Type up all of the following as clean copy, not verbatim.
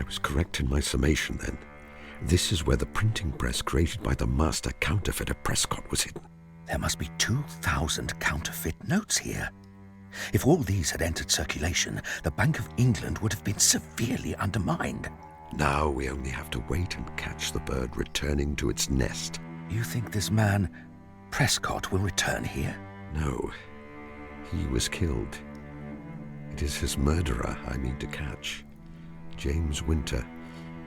was correct in my summation then. This is where the printing press created by the master counterfeiter Prescott was hidden. There must be 2,000 counterfeit notes here. If all these had entered circulation, the Bank of England would have been severely undermined. Now we only have to wait and catch the bird returning to its nest. You think this man, Prescott, will return here? No, he was killed. It is his murderer I mean to catch. James Winter,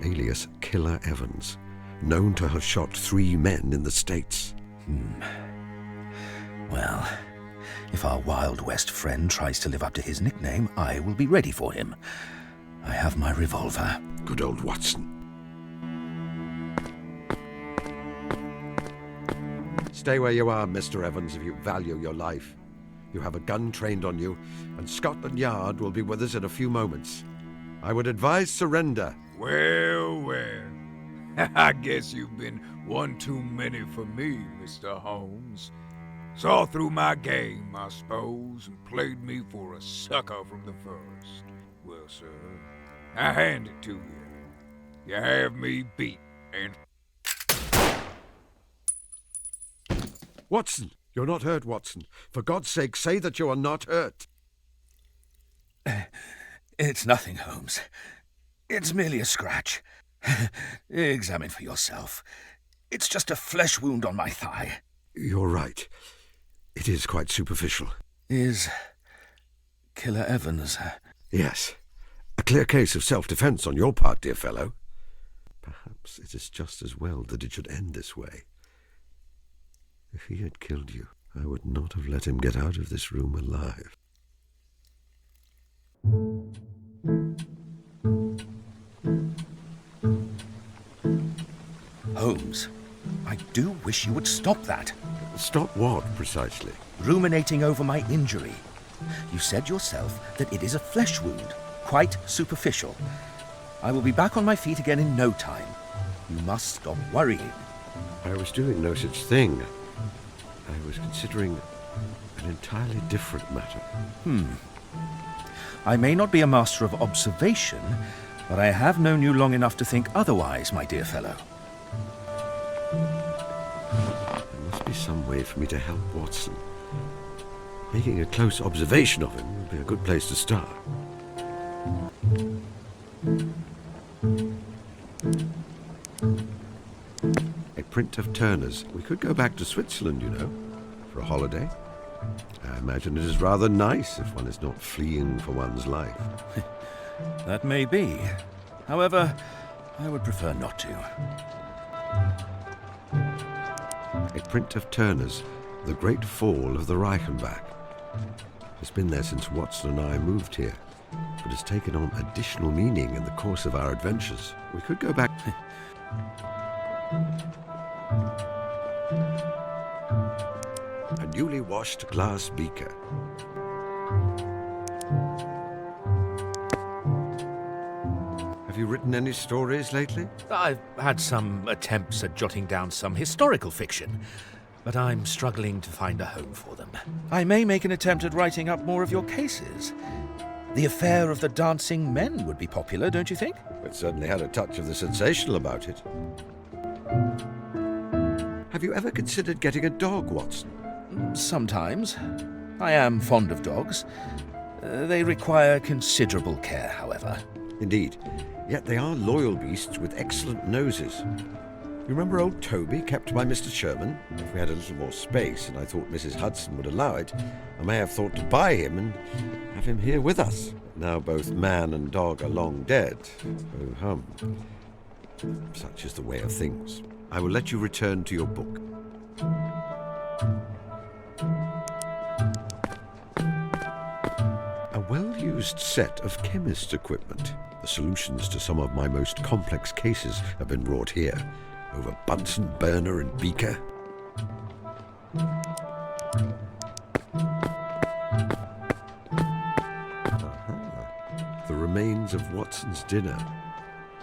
alias Killer Evans, known to have shot 3 men in the States. Well, if our Wild West friend tries to live up to his nickname, I will be ready for him. I have my revolver. Good old Watson. Stay where you are, Mr. Evans, if you value your life. You have a gun trained on you, and Scotland Yard will be with us in a few moments. I would advise surrender. Well, well. I guess you've been one too many for me, Mr. Holmes. Saw through my game, I suppose, and played me for a sucker from the first. Well, sir, I hand it to you. You have me beat, and... Watson! You're not hurt, Watson. For God's sake, say that you are not hurt. It's nothing, Holmes. It's merely a scratch. Examine for yourself. It's just a flesh wound on my thigh. You're right. It is quite superficial. Is Killer Evans... Yes. A clear case of self-defense on your part, dear fellow. Perhaps it is just as well that it should end this way. If he had killed you, I would not have let him get out of this room alive. Holmes, I do wish you would stop that. Stop what, precisely? Ruminating over my injury. You said yourself that it is a flesh wound, quite superficial. I will be back on my feet again in no time. You must stop worrying. I was doing no such thing. I was considering an entirely different matter. I may not be a master of observation, but I have known you long enough to think otherwise, my dear fellow. There must be some way for me to help Watson. Making a close observation of him would be a good place to start. A print of Turner's. We could go back to Switzerland, you know, for a holiday. I imagine it is rather nice if one is not fleeing for one's life. That may be. However, I would prefer not to. A print of Turner's, The Great Fall of the Reichenbach. It's been there since Watson and I moved here, but has taken on additional meaning in the course of our adventures. We could go back... A newly washed glass beaker. Have you written any stories lately? I've had some attempts at jotting down some historical fiction, but I'm struggling to find a home for them. I may make an attempt at writing up more of your cases. The affair of the dancing men would be popular, don't you think? It certainly had a touch of the sensational about it. Have you ever considered getting a dog, Watson? Sometimes. I am fond of dogs. They require considerable care, however. Indeed. Yet they are loyal beasts with excellent noses. You remember old Toby, kept by Mr. Sherman? If we had a little more space, and I thought Mrs. Hudson would allow it, I may have thought to buy him and have him here with us. Now both man and dog are long dead. Oh, hum. Such is the way of things. I will let you return to your book. A well-used set of chemist's equipment. The solutions to some of my most complex cases have been wrought here, over Bunsen burner and beaker. The remains of Watson's dinner.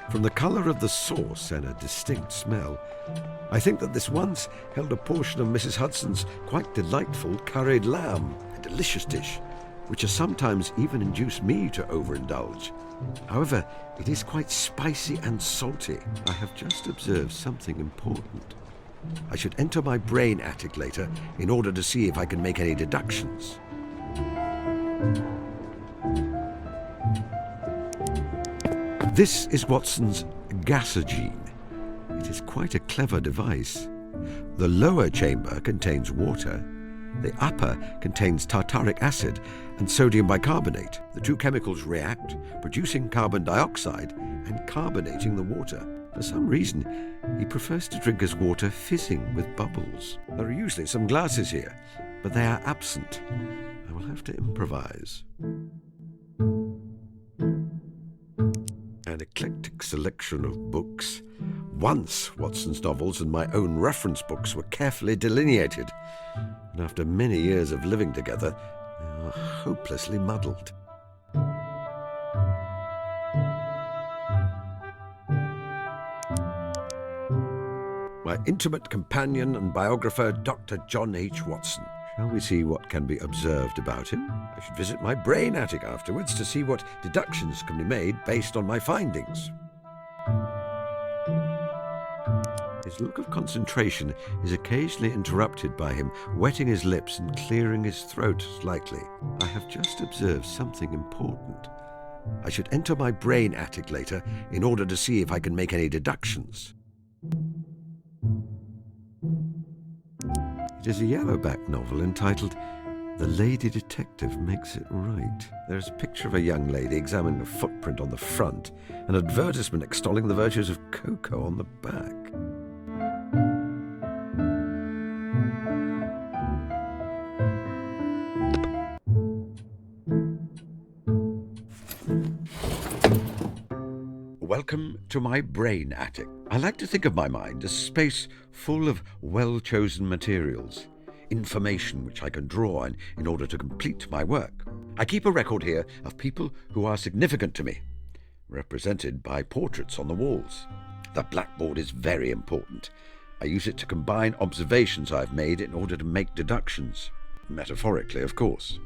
From the colour of the sauce and a distinct smell, I think that this once held a portion of Mrs. Hudson's quite delightful curried lamb, a delicious dish, which has sometimes even induced me to overindulge. However, it is quite spicy and salty. I have just observed something important. I should enter my brain attic later in order to see if I can make any deductions. This is Watson's gasogene. It is quite a clever device. The lower chamber contains water. The upper contains tartaric acid and sodium bicarbonate. The two chemicals react, producing carbon dioxide and carbonating the water. For some reason, he prefers to drink his water fizzing with bubbles. There are usually some glasses here, but they are absent. I will have to improvise. An eclectic selection of books. Once Watson's novels and my own reference books were carefully delineated, and after many years of living together, they are hopelessly muddled. My intimate companion and biographer, Dr. John H. Watson. Shall we see what can be observed about him? I should visit my brain attic afterwards to see what deductions can be made based on my findings. His look of concentration is occasionally interrupted by him wetting his lips and clearing his throat slightly. I have just observed something important. I should enter my brain attic later in order to see if I can make any deductions. It is a yellowback novel entitled The Lady Detective Makes It Right. There is a picture of a young lady examining a footprint on the front, an advertisement extolling the virtues of cocoa on the back. Welcome to my brain attic. I like to think of my mind as space full of well-chosen materials, information which I can draw on in order to complete my work. I keep a record here of people who are significant to me, represented by portraits on the walls. The blackboard is very important. I use it to combine observations I've made in order to make deductions. Metaphorically, of course.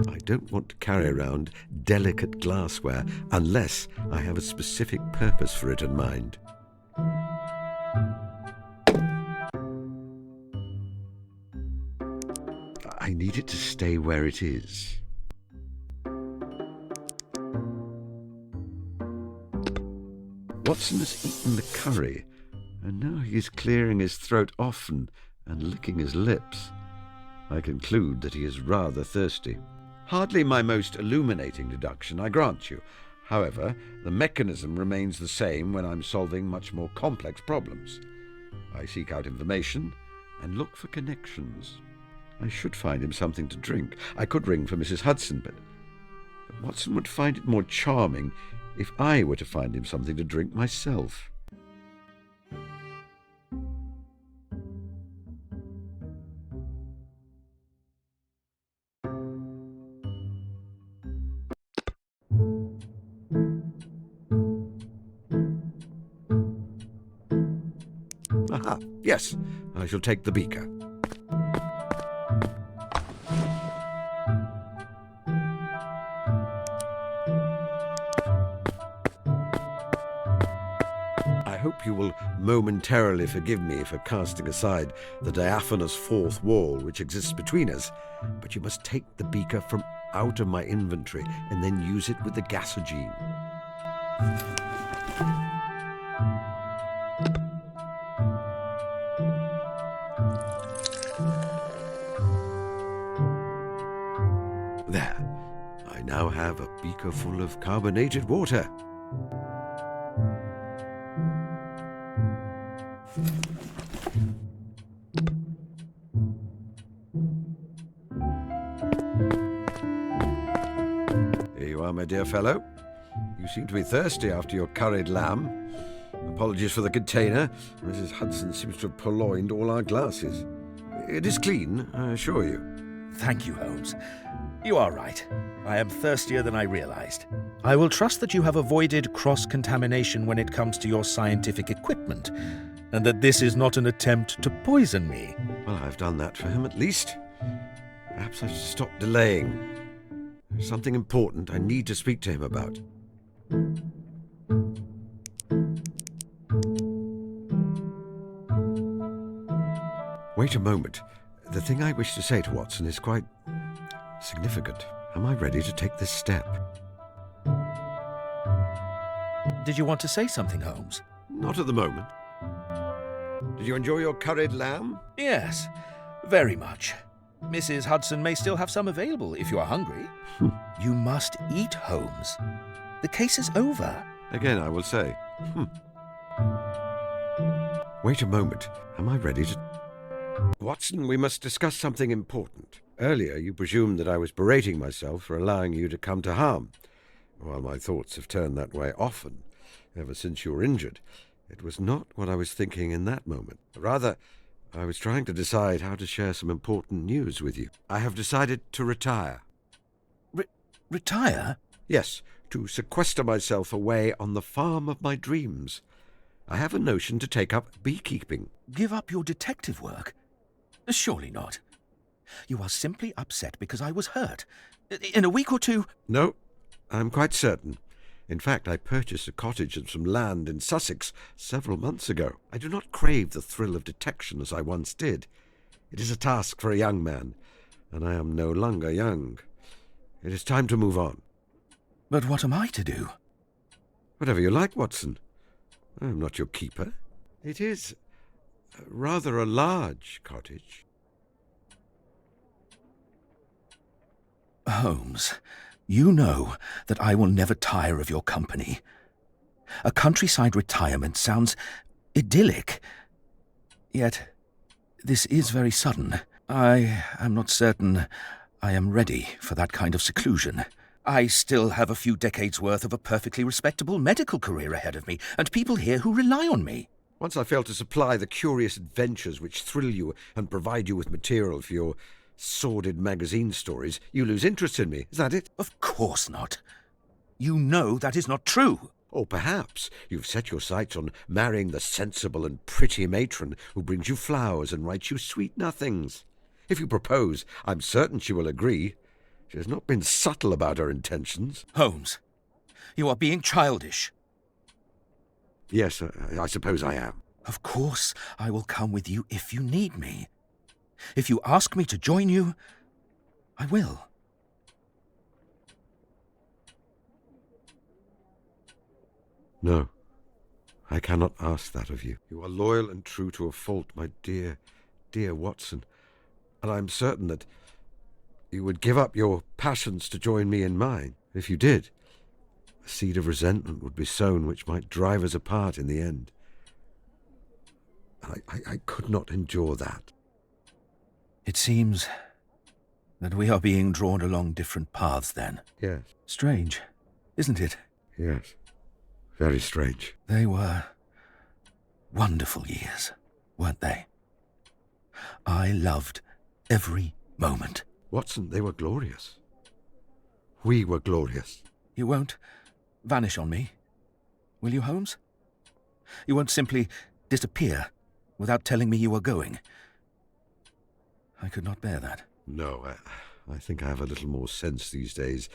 I don't want to carry around delicate glassware unless I have a specific purpose for it in mind. I need it to stay where it is. Watson has eaten the curry, and now he is clearing his throat often and licking his lips. I conclude that he is rather thirsty. Hardly my most illuminating deduction, I grant you. However, the mechanism remains the same when I'm solving much more complex problems. I seek out information and look for connections. I should find him something to drink. I could ring for Mrs. Hudson, but Watson would find it more charming if I were to find him something to drink myself. Aha, yes, I shall take the beaker. I hope you will momentarily forgive me for casting aside the diaphanous fourth wall which exists between us, but you must take the beaker from out of my inventory and then use it with the gasogene. There, I now have a beaker full of carbonated water. dear fellow. You seem to be thirsty after your curried lamb. Apologies for the container. Mrs. Hudson seems to have purloined all our glasses. It is clean, I assure you. Thank you, Holmes. You are right. I am thirstier than I realized. I will trust that you have avoided cross-contamination when it comes to your scientific equipment, and that this is not an attempt to poison me. Well, I've done that for him at least. Perhaps I should stop delaying. There's something important I need to speak to him about. Wait a moment. The thing I wish to say to Watson is quite significant. Am I ready to take this step? Did you want to say something, Holmes? Not at the moment. Did you enjoy your curried lamb? Yes, very much. Mrs. Hudson may still have some available if you are hungry. You must eat, Holmes. The case is over. Again, I will say. Wait a moment. Am I ready to... Watson, we must discuss something important. Earlier, you presumed that I was berating myself for allowing you to come to harm. While my thoughts have turned that way often, ever since you were injured, it was not what I was thinking in that moment. Rather, I was trying to decide how to share some important news with you. I have decided to retire. Retire? Yes, to sequester myself away on the farm of my dreams. I have a notion to take up beekeeping. Give up your detective work? Surely not. You are simply upset because I was hurt. In a week or two... No, I'm quite certain. In fact, I purchased a cottage and some land in Sussex several months ago. I do not crave the thrill of detection as I once did. It is a task for a young man, and I am no longer young. It is time to move on. But what am I to do? Whatever you like, Watson. I am not your keeper. It is rather a large cottage. Holmes, you know that I will never tire of your company. A countryside retirement sounds idyllic. Yet, this is very sudden. I am not certain I am ready for that kind of seclusion. I still have a few decades' worth of a perfectly respectable medical career ahead of me, and people here who rely on me. Once I fail to supply the curious adventures which thrill you and provide you with material for your sordid magazine stories, you lose interest in me. Is that it? Of course not. You know that is not true. Or perhaps you've set your sights on marrying the sensible and pretty matron who brings you flowers and writes you sweet nothings. If you propose, I'm certain she will agree. She has not been subtle about her intentions. Holmes, you are being childish. Yes, I suppose I am. Of course, I will come with you if you need me. If you ask me to join you, I will. No, I cannot ask that of you. You are loyal and true to a fault, my dear, dear Watson, and I am certain that you would give up your passions to join me in mine. If you did, a seed of resentment would be sown which might drive us apart in the end. I could not endure that. It seems that we are being drawn along different paths then. Yes. Strange, isn't it? Yes. Very strange. They were wonderful years, weren't they? I loved every moment. Watson, they were glorious. We were glorious. You won't vanish on me, will you, Holmes? You won't simply disappear without telling me you are going. I could not bear that. No, I think I have a little more sense these days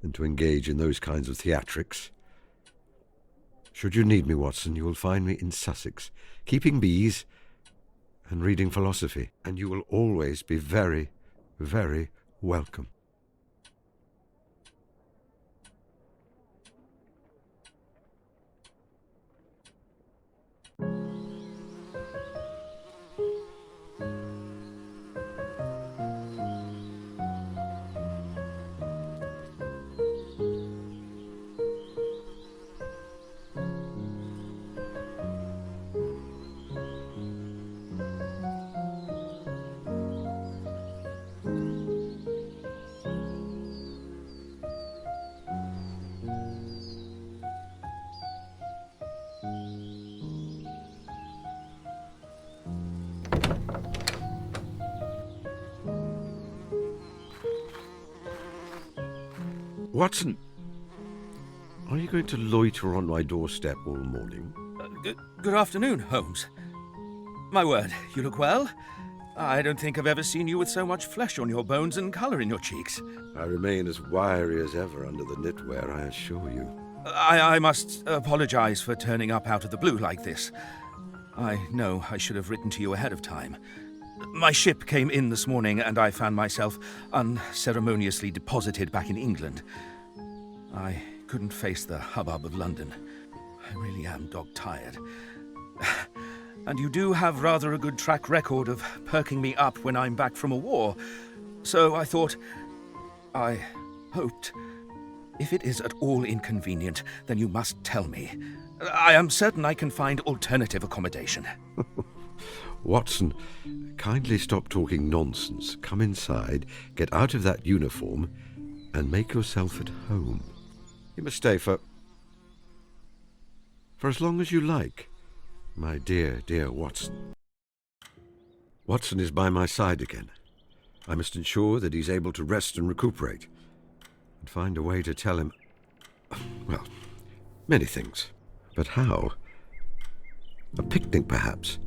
than to engage in those kinds of theatrics. Should you need me, Watson, you will find me in Sussex, keeping bees and reading philosophy, and you will always be very, very welcome. Watson, are you going to loiter on my doorstep all morning? Good afternoon, Holmes. My word, you look well. I don't think I've ever seen you with so much flesh on your bones and colour in your cheeks. I remain as wiry as ever under the knitwear, I assure you. I must apologise for turning up out of the blue like this. I know I should have written to you ahead of time. My ship came in this morning and I found myself unceremoniously deposited back in England. I couldn't face the hubbub of London. I really am dog-tired. And you do have rather a good track record of perking me up when I'm back from a war. So I hoped, if it is at all inconvenient, then you must tell me. I am certain I can find alternative accommodation. Watson, kindly stop talking nonsense. Come inside, get out of that uniform, and make yourself at home. You must stay for as long as you like, my dear, dear Watson. Watson is by my side again. I must ensure that he's able to rest and recuperate, and find a way to tell him, well, many things. But how? A picnic, perhaps,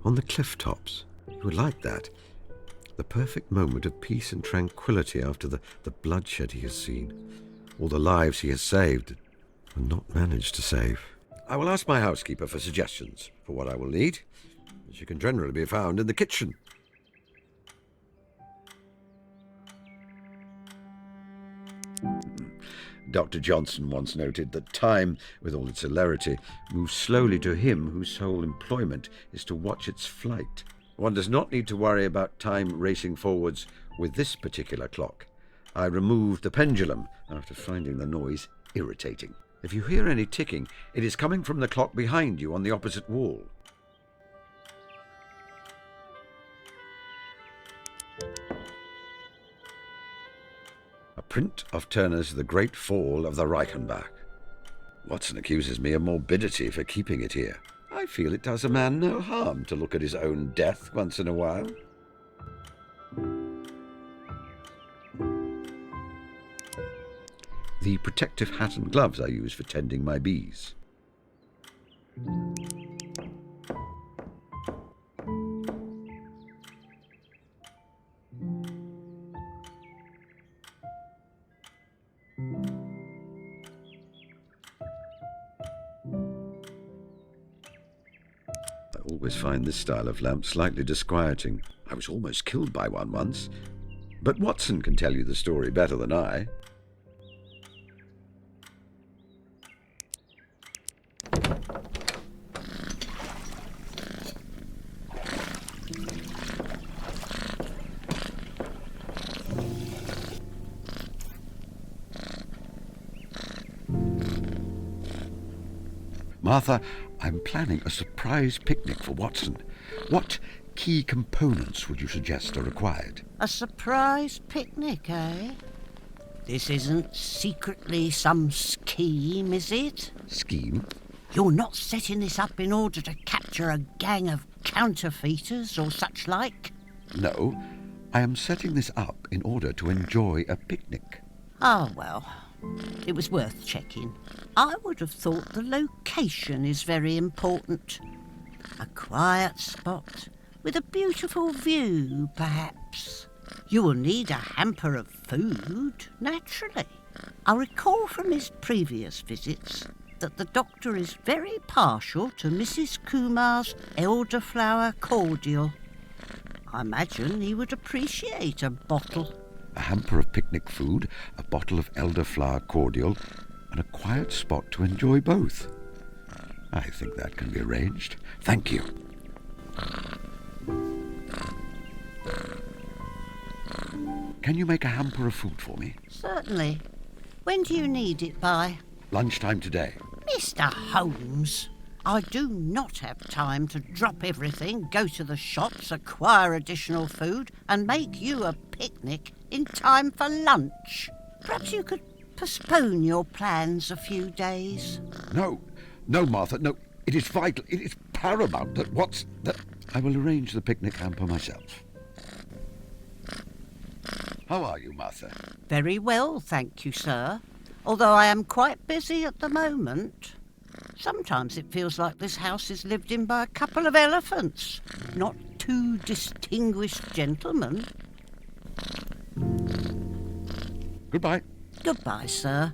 on the cliff tops. He would like that. The perfect moment of peace and tranquility after the bloodshed he has seen, all the lives he has saved and not managed to save. I will ask my housekeeper for suggestions for what I will need. She can generally be found in the kitchen. Dr. Johnson once noted that time, with all its celerity, moves slowly to him whose sole employment is to watch its flight. One does not need to worry about time racing forwards with this particular clock. I removed the pendulum after finding the noise irritating. If you hear any ticking, it is coming from the clock behind you on the opposite wall. A print of Turner's The Great Fall of the Reichenbach. Watson accuses me of morbidity for keeping it here. I feel it does a man no harm to look at his own death once in a while. The protective hat and gloves I use for tending my bees. I always find this style of lamp slightly disquieting. I was almost killed by one once, but Watson can tell you the story better than I. Martha, I'm planning a surprise picnic for Watson. What key components would you suggest are required? A surprise picnic, eh? This isn't secretly some scheme, is it? Scheme? You're not setting this up in order to capture a gang of counterfeiters or such like? No, I am setting this up in order to enjoy a picnic. Ah, well, it was worth checking. I would have thought the location is very important. A quiet spot with a beautiful view, perhaps. You will need a hamper of food, naturally. I recall from his previous visits that the doctor is very partial to Mrs. Kumar's elderflower cordial. I imagine he would appreciate a bottle. A hamper of picnic food, a bottle of elderflower cordial, and a quiet spot to enjoy both. I think that can be arranged. Thank you. Can you make a hamper of food for me? Certainly. When do you need it by? Lunchtime today. Mr. Holmes, I do not have time to drop everything, go to the shops, acquire additional food, and make you a picnic in time for lunch. Perhaps you could postpone your plans a few days. No, Martha, no. It is vital, it is paramount that I will arrange the picnic hamper myself. How are you, Martha? Very well, thank you, sir. although I am quite busy at the moment. Sometimes it feels like this house is lived in by a couple of elephants, not two distinguished gentlemen. Goodbye. Goodbye, sir.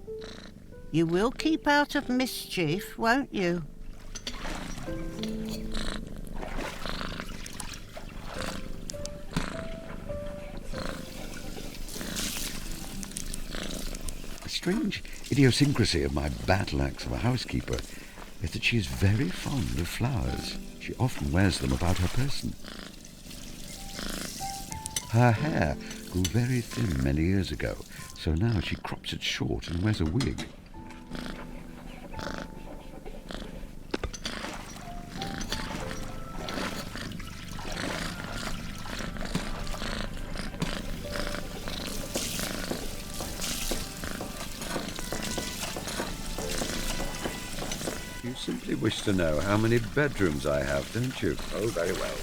You will keep out of mischief, won't you? A strange idiosyncrasy of my battle axe of a housekeeper is that she is very fond of flowers. She often wears them about her person. Her hair grew very thin many years ago, so now she crops it short and wears a wig. You simply wish to know how many bedrooms I have, don't you? Oh, very well.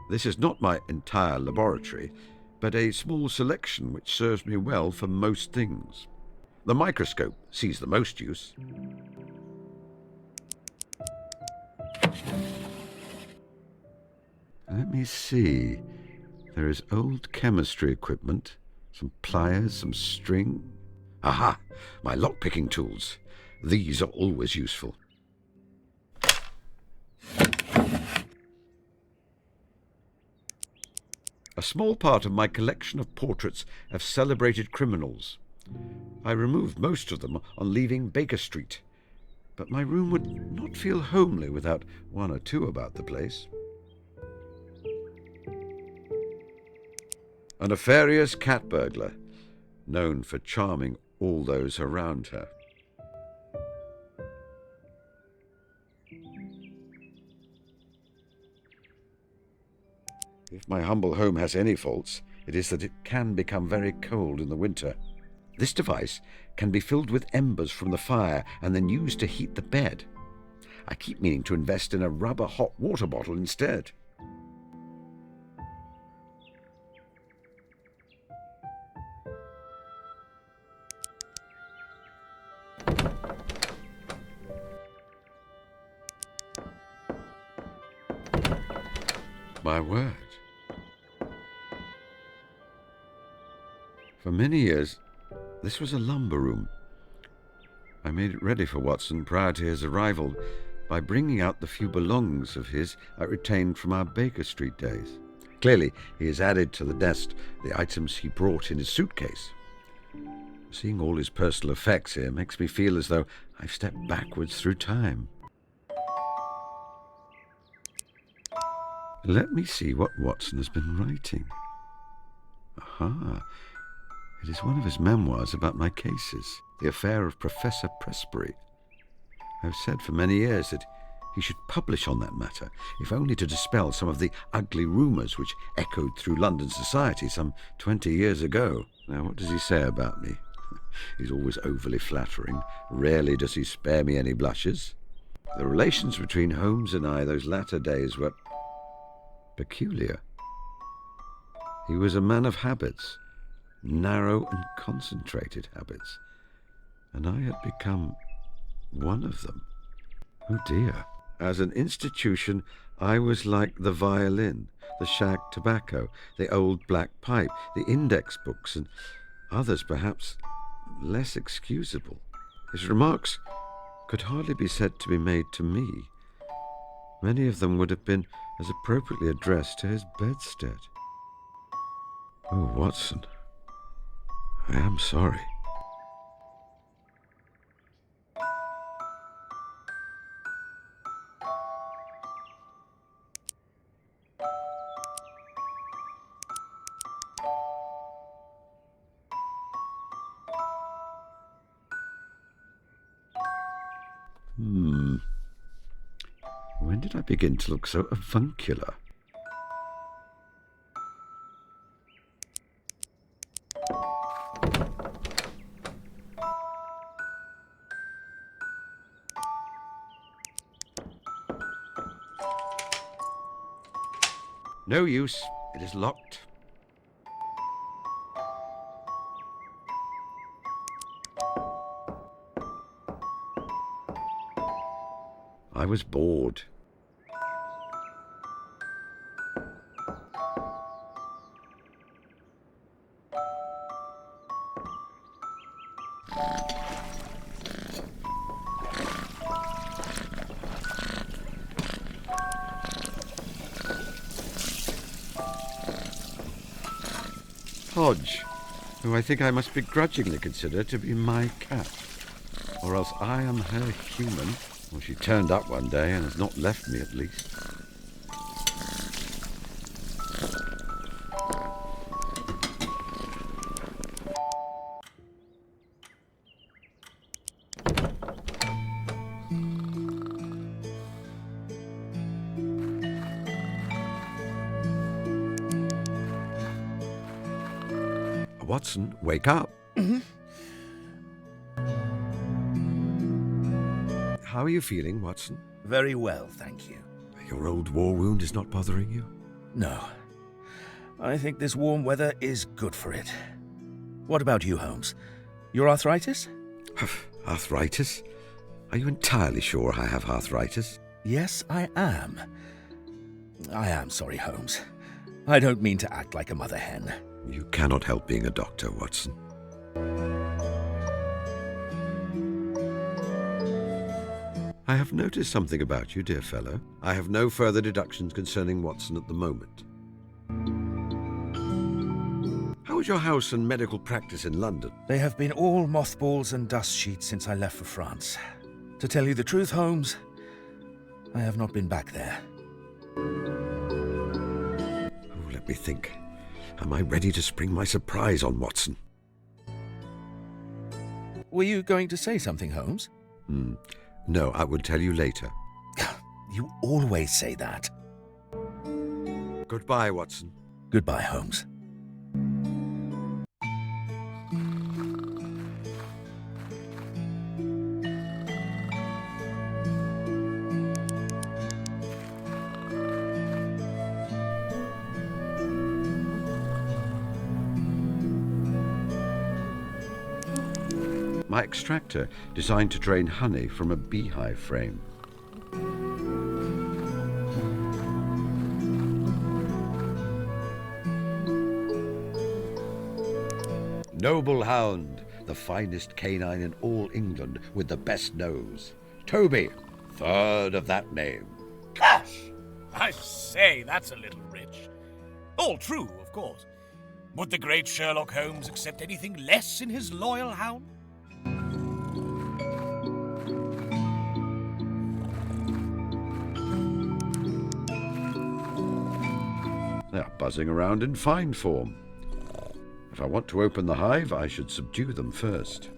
This is not my entire laboratory, but a small selection which serves me well for most things. The microscope sees the most use. Let me see. There is old chemistry equipment, some pliers, some string. Aha! My lock-picking tools. These are always useful. A small part of my collection of portraits of celebrated criminals. I removed most of them on leaving Baker Street, but my room would not feel homely without one or two about the place. A nefarious cat burglar, known for charming all those around her. If my humble home has any faults, it is that it can become very cold in the winter. This device can be filled with embers from the fire and then used to heat the bed. I keep meaning to invest in a rubber hot water bottle instead. My word. For many years, this was a lumber room. I made it ready for Watson prior to his arrival by bringing out the few belongings of his I retained from our Baker Street days. Clearly, he has added to the nest the items he brought in his suitcase. Seeing all his personal effects here makes me feel as though I've stepped backwards through time. Let me see what Watson has been writing. Aha! It is one of his memoirs about my cases, the affair of Professor Presbury. I've said for many years that he should publish on that matter, if only to dispel some of the ugly rumours which echoed through London society some 20 years ago. Now, what does he say about me? He's always overly flattering. Rarely does he spare me any blushes. The relations between Holmes and I those latter days were peculiar. He was a man of habits, narrow and concentrated habits, and I had become one of them. Oh dear. As an institution, I was like the violin, the shag tobacco, the old black pipe, the index books, and others perhaps less excusable. His remarks could hardly be said to be made to me. Many of them would have been as appropriately addressed to his bedstead. Oh, Watson, I am sorry. When did I begin to look so avuncular? No use. It is locked. I was bored. Hodge, who I think I must begrudgingly consider to be my cat. Or else I am her human, or she turned up one day and has not left me at least. Watson, wake up. How are you feeling, Watson? Very well, thank you. Your old war wound is not bothering you? No. I think this warm weather is good for it. What about you, Holmes? Your arthritis? Arthritis? Are you entirely sure I have arthritis? Yes, I am. I am sorry, Holmes. I don't mean to act like a mother hen. You cannot help being a doctor, Watson. I have noticed something about you, dear fellow. I have no further deductions concerning Watson at the moment. How is your house and medical practice in London? They have been all mothballs and dust sheets since I left for France. To tell you the truth, Holmes, I have not been back there. Oh, let me think. Am I ready to spring my surprise on Watson? Were you going to say something, Holmes? No, I will tell you later. You always say that. Goodbye, Watson. Goodbye, Holmes. My extractor, designed to drain honey from a beehive frame. Noble hound, the finest canine in all England with the best nose. Toby, third of that name. Gosh! I say, that's a little rich. All true, of course. Would the great Sherlock Holmes accept anything less in his loyal hound? They are buzzing around in fine form. If I want to open the hive, I should subdue them first.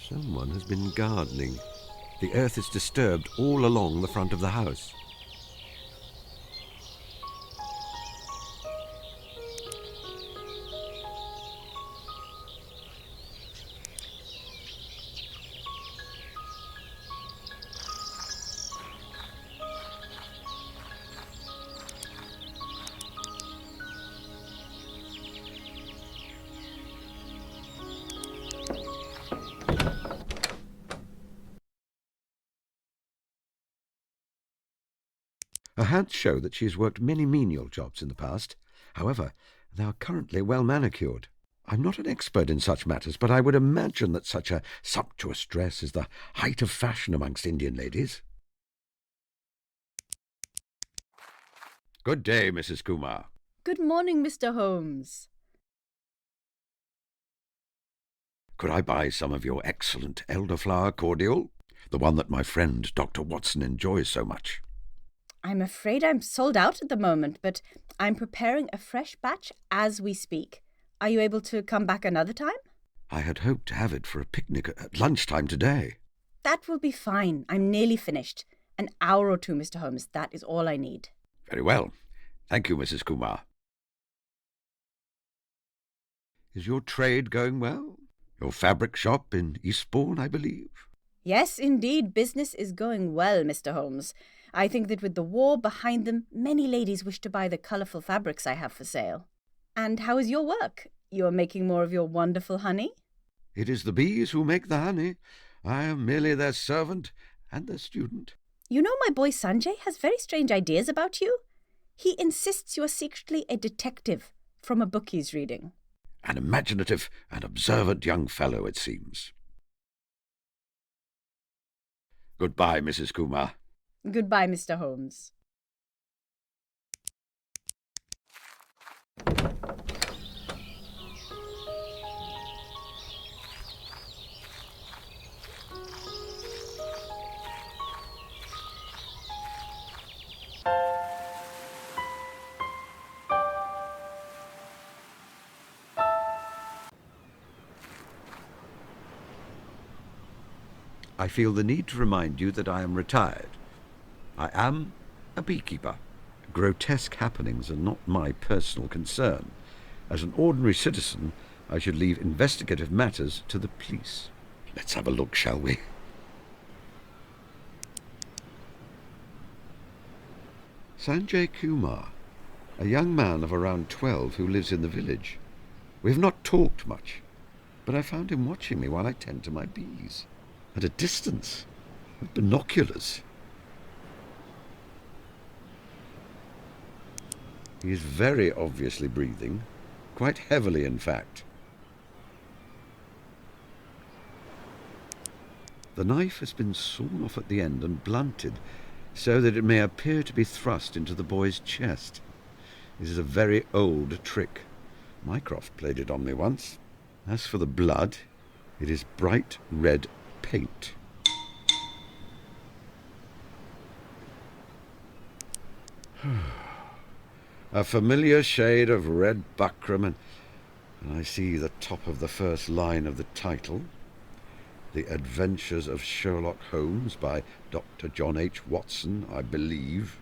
Someone has been gardening. The earth is disturbed all along the front of the house. Her hands show that she has worked many menial jobs in the past. However, they are currently well manicured. I'm not an expert in such matters, but I would imagine that such a sumptuous dress is the height of fashion amongst Indian ladies. Good day, Mrs. Kumar. Good morning, Mr. Holmes. Could I buy some of your excellent elderflower cordial? The one that my friend Dr. Watson enjoys so much. I'm afraid I'm sold out at the moment, but I'm preparing a fresh batch as we speak. Are you able to come back another time? I had hoped to have it for a picnic at lunchtime today. That will be fine. I'm nearly finished. An hour or two, Mr. Holmes. That is all I need. Very well. Thank you, Mrs. Kumar. Is your trade going well? Your fabric shop in Eastbourne, I believe? Yes, indeed. Business is going well, Mr. Holmes. I think that with the war behind them, many ladies wish to buy the colourful fabrics I have for sale. And how is your work? You are making more of your wonderful honey? It is the bees who make the honey. I am merely their servant and their student. You know, my boy Sanjay has very strange ideas about you. He insists you are secretly a detective from a book he's reading. An imaginative and observant young fellow, it seems. Goodbye, Mrs. Kumar. Goodbye, Mr. Holmes. I feel the need to remind you that I am retired. I am a beekeeper. Grotesque happenings are not my personal concern. As an ordinary citizen, I should leave investigative matters to the police. Let's have a look, shall we? Sanjay Kumar, a young man of around 12 who lives in the village. We have not talked much, but I found him watching me while I tend to my bees. At a distance, with binoculars. He is very obviously breathing, quite heavily in fact. The knife has been sawn off at the end and blunted, so that it may appear to be thrust into the boy's chest. This is a very old trick. Mycroft played it on me once. As for the blood, it is bright red paint. A familiar shade of red buckram, and I see the top of the first line of the title. The Adventures of Sherlock Holmes by Dr. John H. Watson, I believe.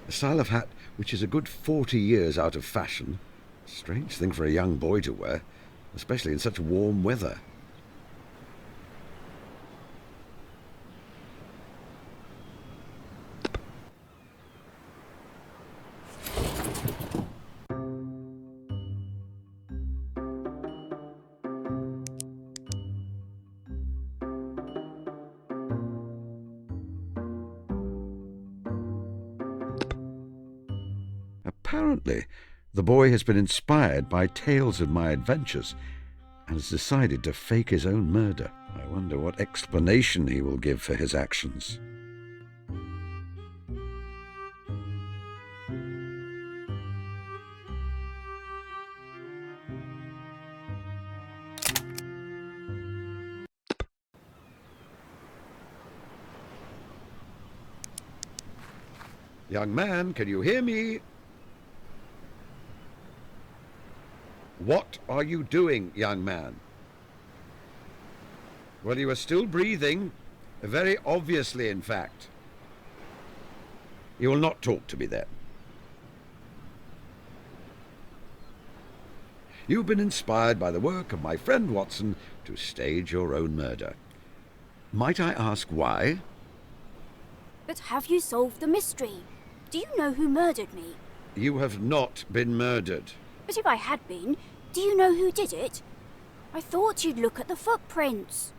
A style of hat which is a good 40 years out of fashion. Strange thing for a young boy to wear, especially in such warm weather. Apparently, the boy has been inspired by tales of my adventures and has decided to fake his own murder. I wonder what explanation he will give for his actions. Young man, can you hear me? What are you doing, young man? Well, you are still breathing, very obviously, in fact. You will not talk to me then. You've been inspired by the work of my friend Watson to stage your own murder. Might I ask why? But have you solved the mystery? Do you know who murdered me? You have not been murdered. But if I had been, do you know who did it? I thought you'd look at the footprints.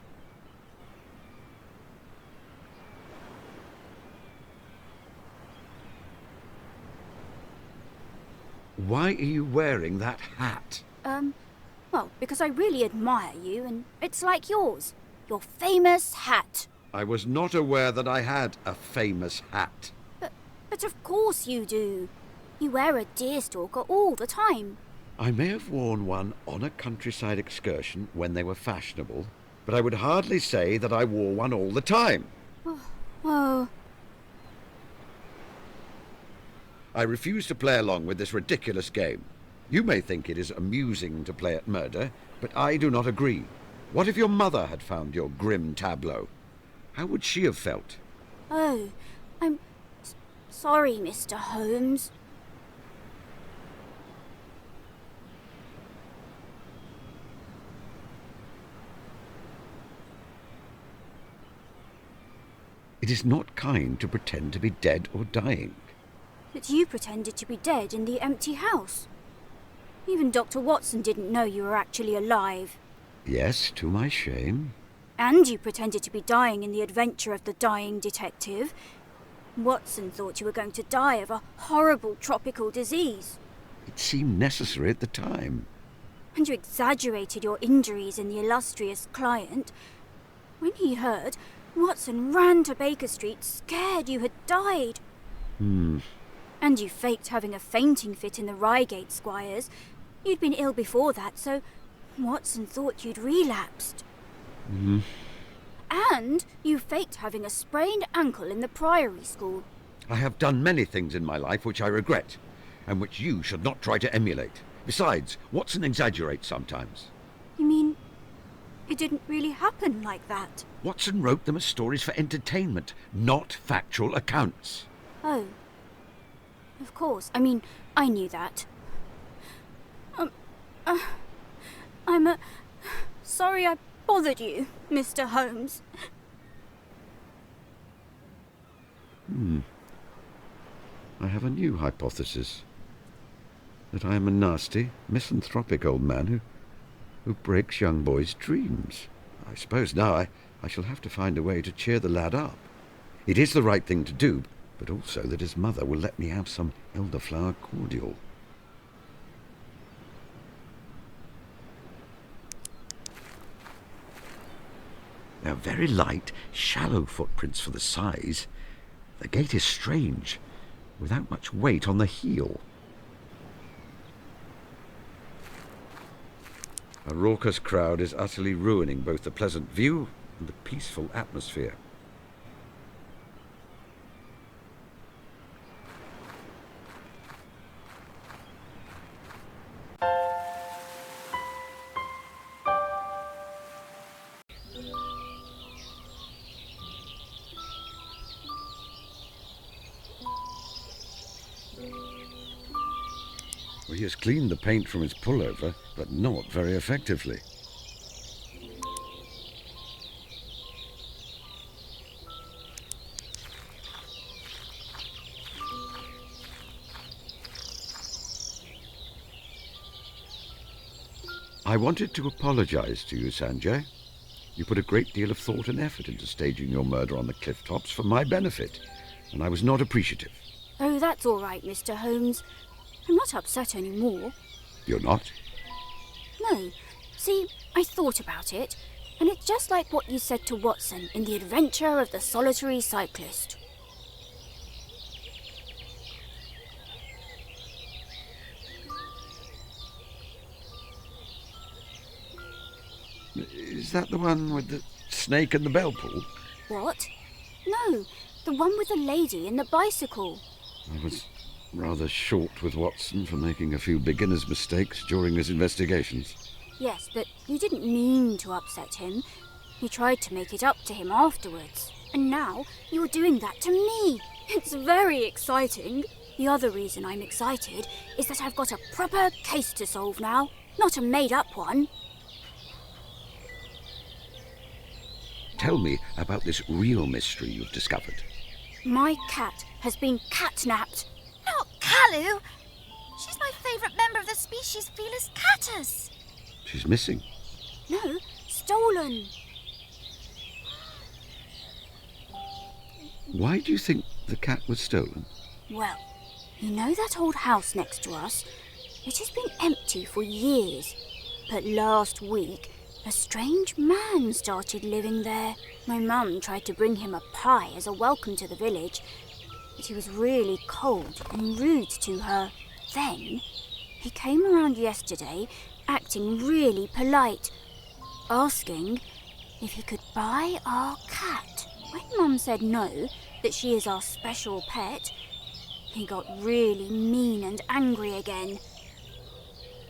Why are you wearing that hat? Well, because I really admire you, and it's like yours. Your famous hat. I was not aware that I had a famous hat. But of course you do. You wear a deerstalker all the time. I may have worn one on a countryside excursion when they were fashionable, but I would hardly say that I wore one all the time. Oh, I refuse to play along with this ridiculous game. You may think it is amusing to play at murder, but I do not agree. What if your mother had found your grim tableau? How would she have felt? oh, I'm sorry, Mr. Holmes. It is not kind to pretend to be dead or dying. But you pretended to be dead in the empty house. Even Dr. Watson didn't know you were actually alive. Yes, to my shame. And you pretended to be dying in the adventure of the dying detective. Watson thought you were going to die of a horrible tropical disease. It seemed necessary at the time. And you exaggerated your injuries in the illustrious client. When he heard, Watson ran to Baker Street, scared you had died. And you faked having a fainting fit in the Reigate Squires. You'd been ill before that, so Watson thought you'd relapsed. And you faked having a sprained ankle in the Priory School. I have done many things in my life which I regret, and which you should not try to emulate. Besides, Watson exaggerates sometimes. You mean it didn't really happen like that? Watson wrote them as stories for entertainment, not factual accounts. Oh. Of course. I mean, I knew that. I'm sorry I bothered you, Mr. Holmes. I have a new hypothesis. That I am a nasty, misanthropic old man who breaks young boys' dreams. I suppose now I shall have to find a way to cheer the lad up. It is the right thing to do, but also that his mother will let me have some elderflower cordial. They are very light, shallow footprints for the size. The gait is strange, without much weight on the heel. A raucous crowd is utterly ruining both the pleasant view and the peaceful atmosphere. Well, he has cleaned the paint from his pullover, but not very effectively. I wanted to apologize to you, Sanjay. You put a great deal of thought and effort into staging your murder on the clifftops for my benefit, and I was not appreciative. Oh, that's all right, Mr. Holmes. I'm not upset anymore. You're not? No. See, I thought about it, and it's just like what you said to Watson in The Adventure of the Solitary Cyclist. Is that the one with the snake and the bell pull? What? No, the one with the lady and the bicycle. I was rather short with Watson for making a few beginner's mistakes during his investigations. Yes, but you didn't mean to upset him. You tried to make it up to him afterwards. And now you're doing that to me. It's very exciting. The other reason I'm excited is that I've got a proper case to solve now, not a made-up one. Tell me about this real mystery you've discovered. My cat has been catnapped. Not Kalu! She's my favourite member of the species Felis catus. She's missing. No, stolen. Why do you think the cat was stolen? Well, you know that old house next to us? It has been empty for years, but last week a strange man started living there. My mum tried to bring him a pie as a welcome to the village, but he was really cold and rude to her. Then he came around yesterday acting really polite, asking if he could buy our cat. When Mum said no, that she is our special pet, he got really mean and angry again.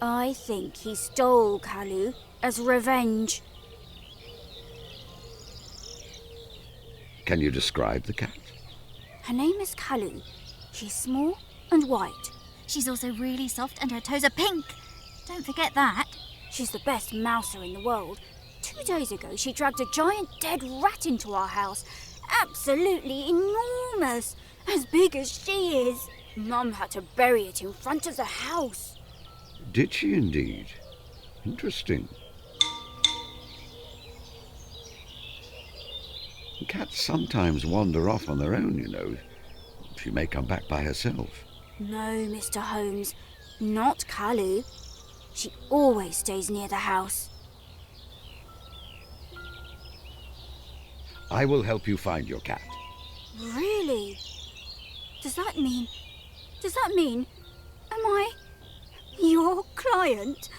I think he stole Kalu as revenge. Can you describe the cat? Her name is Kalu. She's small and white. She's also really soft and her toes are pink. Don't forget that. She's the best mouser in the world. 2 days ago, she dragged a giant dead rat into our house. Absolutely enormous. As big as she is. Mum had to bury it in front of the house. Did she indeed? Interesting. Cats sometimes wander off on their own, you know. She may come back by herself. No, Mr. Holmes. Not Kalu. She always stays near the house. I will help you find your cat. Really? Does that mean... am I your client?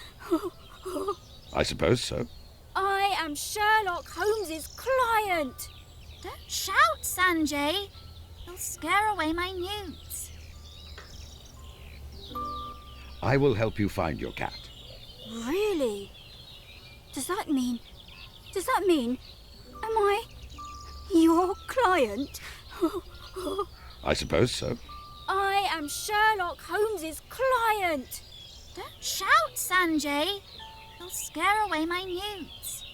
I suppose so. I am Sherlock Holmes's client. Don't shout, Sanjay. You'll scare away my newts. I will help you find your cat. Really? Does that mean... am I your client? I suppose so. I am Sherlock Holmes's client. Don't shout, Sanjay. You'll scare away my newts.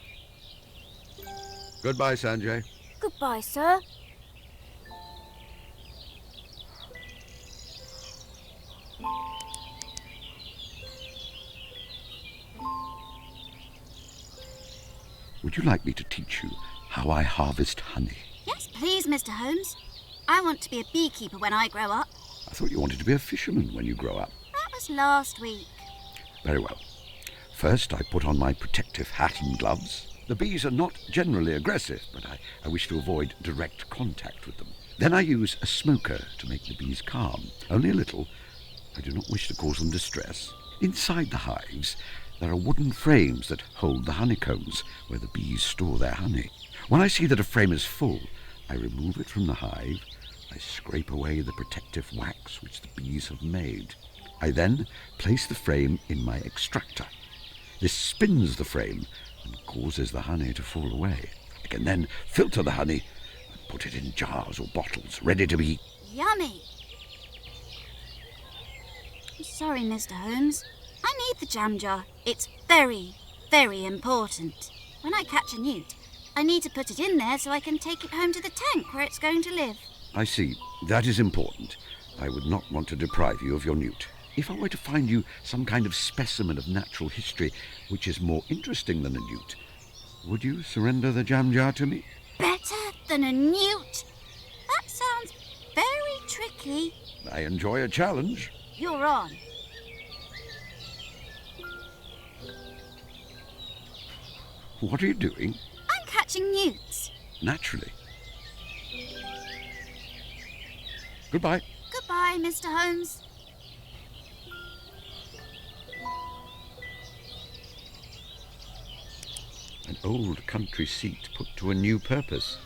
Goodbye, Sanjay. Goodbye, sir. Would you like me to teach you how I harvest honey? Yes, please, Mr. Holmes. I want to be a beekeeper when I grow up. I thought you wanted to be a fisherman when you grow up. That was last week. Very well. First, I put on my protective hat and gloves. The bees are not generally aggressive, but I wish to avoid direct contact with them. Then I use a smoker to make the bees calm, only a little. I do not wish to cause them distress. Inside the hives, there are wooden frames that hold the honeycombs where the bees store their honey. When I see that a frame is full, I remove it from the hive. I scrape away the protective wax which the bees have made. I then place the frame in my extractor. This spins the frame and causes the honey to fall away. I can then filter the honey and put it in jars or bottles, ready to be... Yummy. I'm sorry, Mr. Holmes. I need the jam jar. It's very, very important. When I catch a newt, I need to put it in there so I can take it home to the tank where it's going to live. I see. That is important. I would not want to deprive you of your newt. If I were to find you some kind of specimen of natural history which is more interesting than a newt, would you surrender the jam jar to me? Better than a newt? That sounds very tricky. I enjoy a challenge. You're on. What are you doing? I'm catching newts. Naturally. Goodbye. Goodbye, Mr. Holmes. An old country seat put to a new purpose.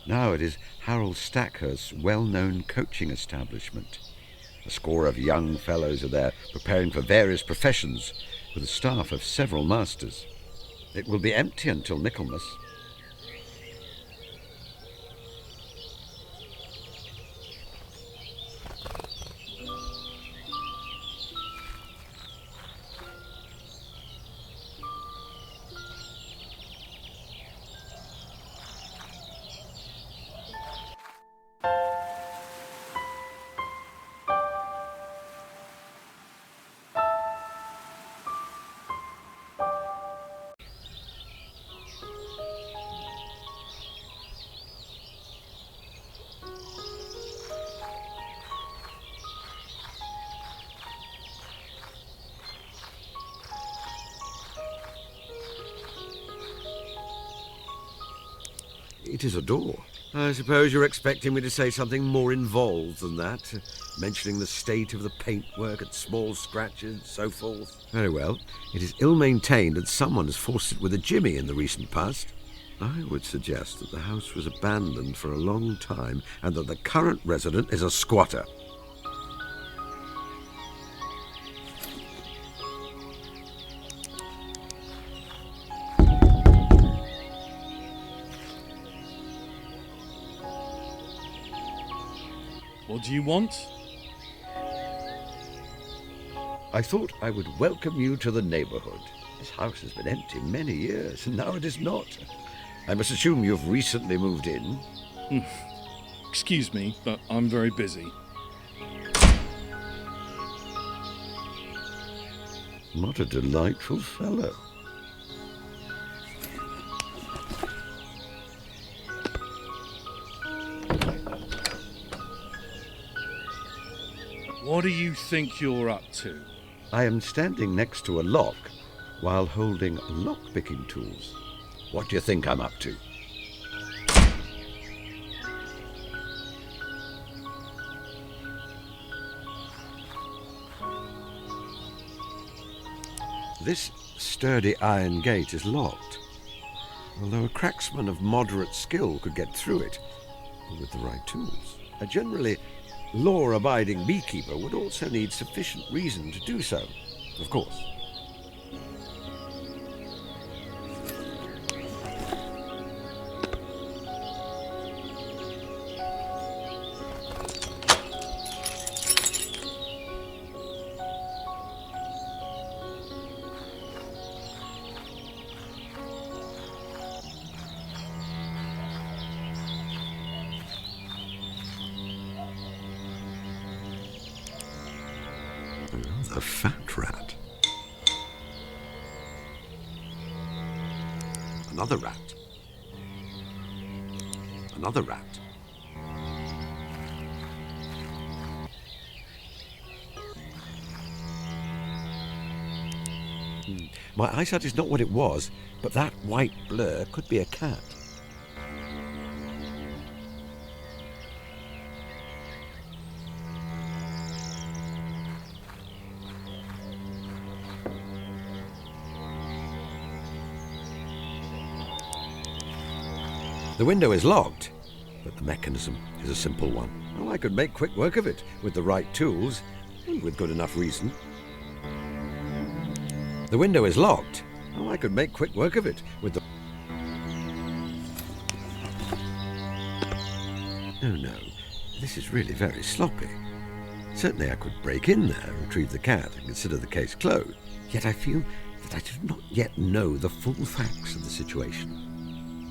Now it is Harold Stackhurst's well-known coaching establishment. A score of young fellows are there preparing for various professions with a staff of several masters. It will be empty until Michaelmas. It is a door. I suppose you're expecting me to say something more involved than that, mentioning the state of the paintwork and small scratches and so forth. Very well. It is ill-maintained and someone has forced it with a jimmy in the recent past. I would suggest that the house was abandoned for a long time and that the current resident is a squatter. What do you want? I thought I would welcome you to the neighbourhood. This house has been empty many years, and now it is not. I must assume you've recently moved in. Excuse me, but I'm very busy. What a delightful fellow. What do you think you're up to? I am standing next to a lock while holding lock-picking tools. What do you think I'm up to? This sturdy iron gate is locked, although a cracksman of moderate skill could get through it with the right tools. A generally law-abiding beekeeper would also need sufficient reason to do so, of course. A fat rat. Another rat. Another rat. My eyesight is not what it was, but that white blur could be a cat. The window is locked, but the mechanism is a simple one. Well, I could make quick work of it with the right tools and with good enough reason. The window is locked. Oh, I could make quick work of it with the... Oh no, this is really very sloppy. Certainly I could break in there, retrieve the cat and consider the case closed. Yet I feel that I do not yet know the full facts of the situation.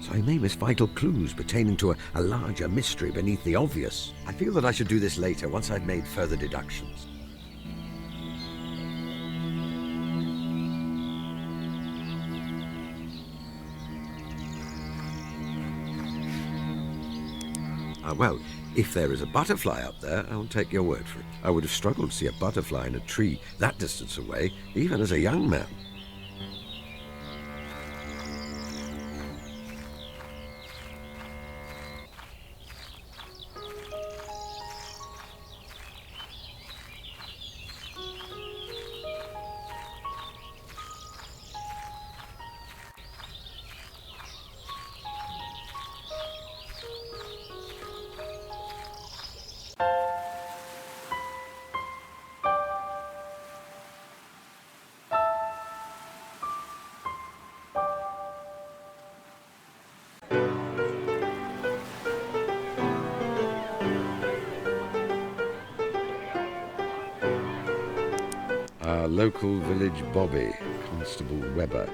So I may miss vital clues pertaining to a larger mystery beneath the obvious. I feel that I should do this later, once I've made further deductions. Well, if there is a butterfly up there, I'll take your word for it. I would have struggled to see a butterfly in a tree that distance away, even as a young man. Our local village bobby, Constable Webber.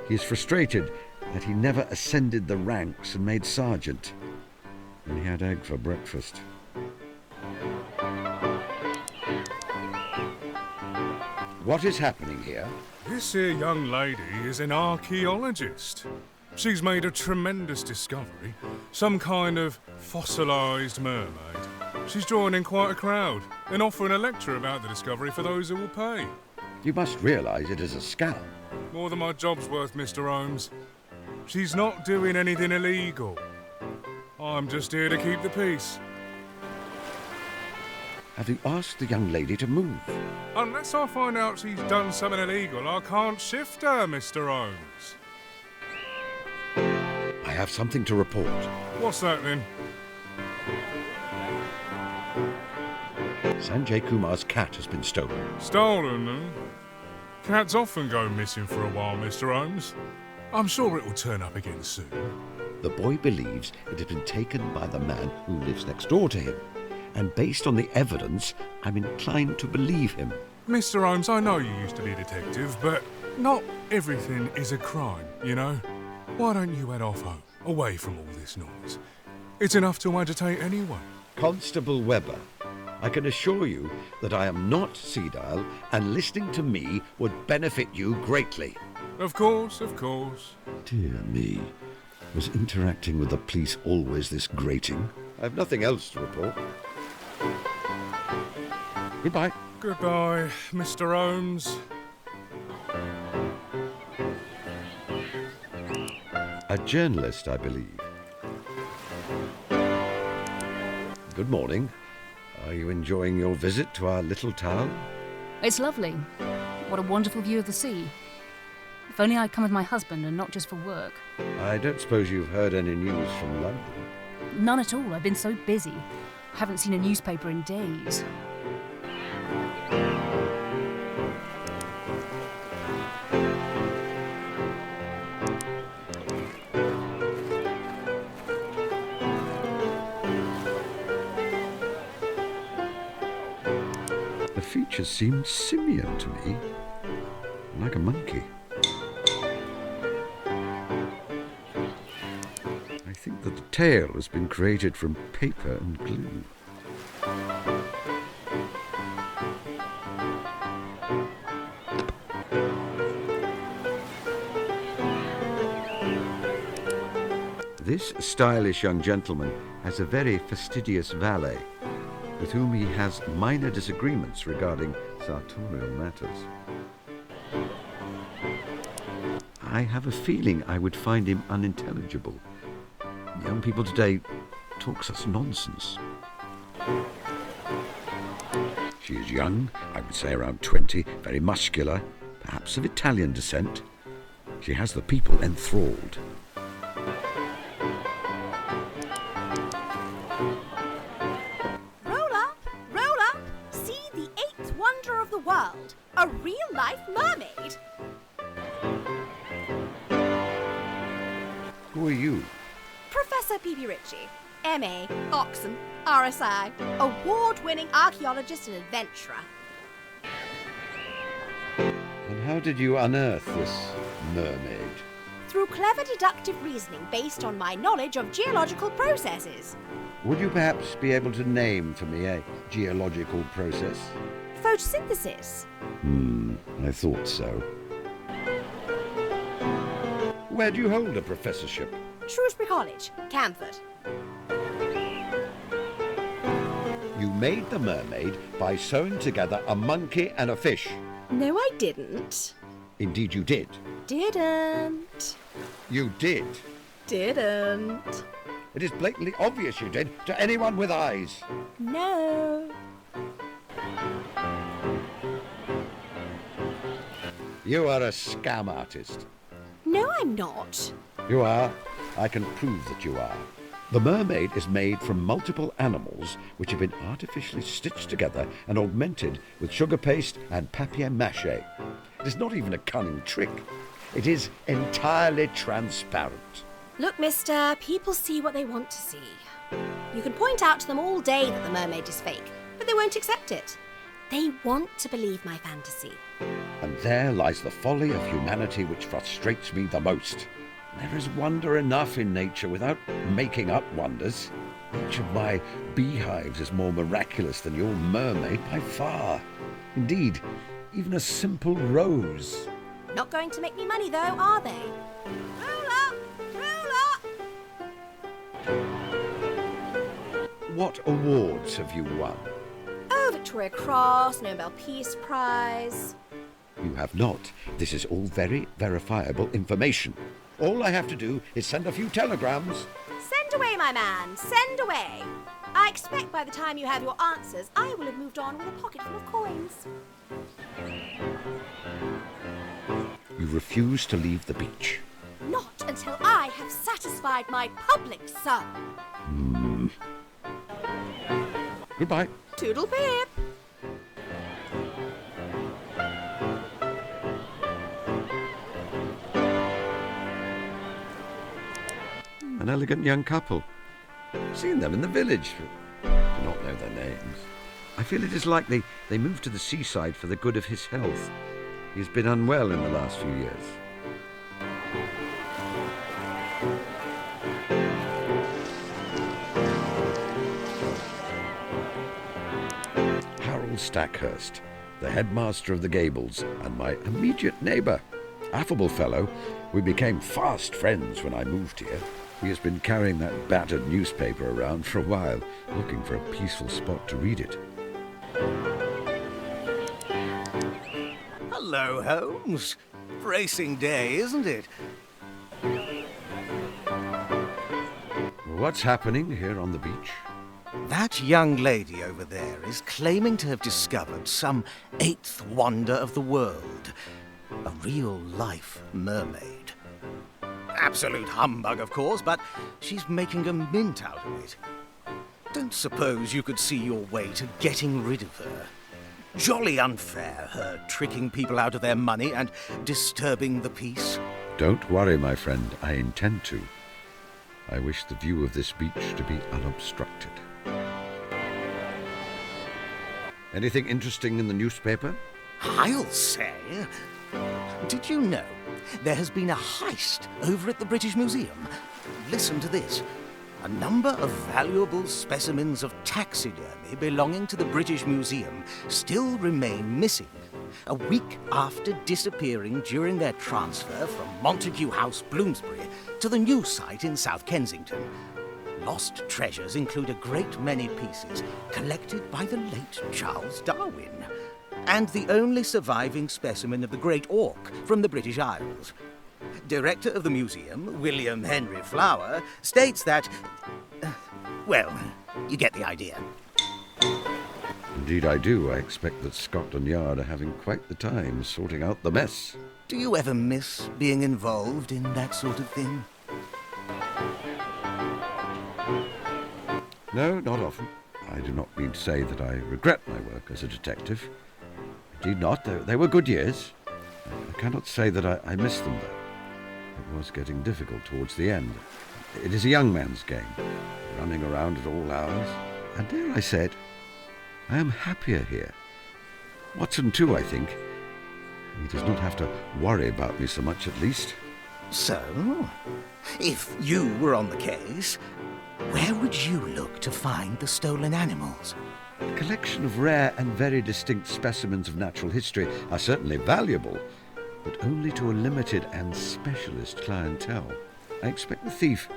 He is frustrated that he never ascended the ranks and made sergeant. And he had egg for breakfast. What is happening here? This here young lady is an archaeologist. She's made a tremendous discovery, some kind of fossilised mermaid. She's drawing in quite a crowd and offering a lecture about the discovery for those who will pay. You must realise it is a scam. More than my job's worth, Mr. Holmes. She's not doing anything illegal. I'm just here to keep the peace. Have you asked the young lady to move? Unless I find out she's done something illegal, I can't shift her, Mr. Holmes. I have something to report. What's that then? Sanjay Kumar's cat has been stolen. Stolen, eh? Cats often go missing for a while, Mr. Holmes. I'm sure it will turn up again soon. The boy believes it has been taken by the man who lives next door to him. And based on the evidence, I'm inclined to believe him. Mr. Holmes, I know you used to be a detective, but not everything is a crime, you know? Why don't you head off home, away from all this noise? It's enough to agitate anyone. Constable Webber, I can assure you that I am not senile, and listening to me would benefit you greatly. Of course, of course. Dear me. Was interacting with the police always this grating? I have nothing else to report. Goodbye. Goodbye, Mr. Holmes. A journalist, I believe. Good morning. Are you enjoying your visit to our little town? It's lovely. What a wonderful view of the sea. If only I'd come with my husband and not just for work. I don't suppose you've heard any news from London? None at all. I've been so busy. Haven't seen a newspaper in days. The features seem simian to me, like a monkey. I think that the tail has been created from paper and glue. This stylish young gentleman has a very fastidious valet, with whom he has minor disagreements regarding sartorial matters. I have a feeling I would find him unintelligible. Young people today talk such nonsense. She is young, I would say around 20, very muscular, perhaps of Italian descent. She has the people enthralled. Roll up! See the eighth wonder of the world, a real-life mermaid! Who are you? Professor P.P. Ritchie, M.A., Oxon, RSI, award-winning archaeologist and adventurer. And how did you unearth this mermaid? Through clever deductive reasoning based on my knowledge of geological processes. Would you perhaps be able to name for me a geological process? Photosynthesis. I thought so. Where do you hold a professorship? Shrewsbury College, Camford. You made the mermaid by sewing together a monkey and a fish. No, I didn't. Indeed you did. Didn't. You did. Didn't. It is blatantly obvious you did to anyone with eyes. No. You are a scam artist. No, I'm not. You are. I can prove that you are. The mermaid is made from multiple animals which have been artificially stitched together and augmented with sugar paste and papier-mâché. It is not even a cunning trick. It is entirely transparent. Look, mister, people see what they want to see. You can point out to them all day that the mermaid is fake, but they won't accept it. They want to believe my fantasy. And there lies the folly of humanity which frustrates me the most. There is wonder enough in nature without making up wonders. Each of my beehives is more miraculous than your mermaid by far. Indeed, even a simple rose. Not going to make me money, though, are they? Roll up! Roll up! What awards have you won? Oh, Victoria Cross, Nobel Peace Prize. You have not. This is all very verifiable information. All I have to do is send a few telegrams. Send away, my man, send away. I expect by the time you have your answers, I will have moved on with a pocket full of coins. You refuse to leave the beach. Not until I have satisfied my public, sir. Goodbye. Toodle pip. An elegant young couple. Seen them in the village, but do not know their names. I feel it is likely they moved to the seaside for the good of his health. He has been unwell in the last few years. Harold Stackhurst, the headmaster of the Gables and my immediate neighbour. Affable fellow, we became fast friends when I moved here. He has been carrying that battered newspaper around for a while, looking for a peaceful spot to read it. Hello, Holmes. Bracing day, isn't it? What's happening here on the beach? That young lady over there is claiming to have discovered some eighth wonder of the world. A real-life mermaid. Absolute humbug, of course, but she's making a mint out of it. Don't suppose you could see your way to getting rid of her. Jolly unfair, her tricking people out of their money and disturbing the peace. Don't worry, my friend. I intend to. I wish the view of this beach to be unobstructed. Anything interesting in the newspaper? I'll say. Did you know there has been a heist over at the British Museum? Listen to this. A number of valuable specimens of taxidermy belonging to the British Museum still remain missing, a week after disappearing during their transfer from Montague House, Bloomsbury, to the new site in South Kensington. Lost treasures include a great many pieces collected by the late Charles Darwin, and the only surviving specimen of the great auk from the British Isles. Director of the museum, William Henry Flower, states that... well, you get the idea. Indeed I do. I expect that Scotland Yard are having quite the time sorting out the mess. Do you ever miss being involved in that sort of thing? No, not often. I do not mean to say that I regret my work as a detective. Indeed not. They were good years. I cannot say that I miss them, though. It was getting difficult towards the end. It is a young man's game, running around at all hours. And dare I say it, I am happier here. Watson, too, I think. He does not have to worry about me so much, at least. So, if you were on the case, where would you look to find the stolen animals? A collection of rare and very distinct specimens of natural history are certainly valuable, but only to a limited and specialist clientele. I expect the thief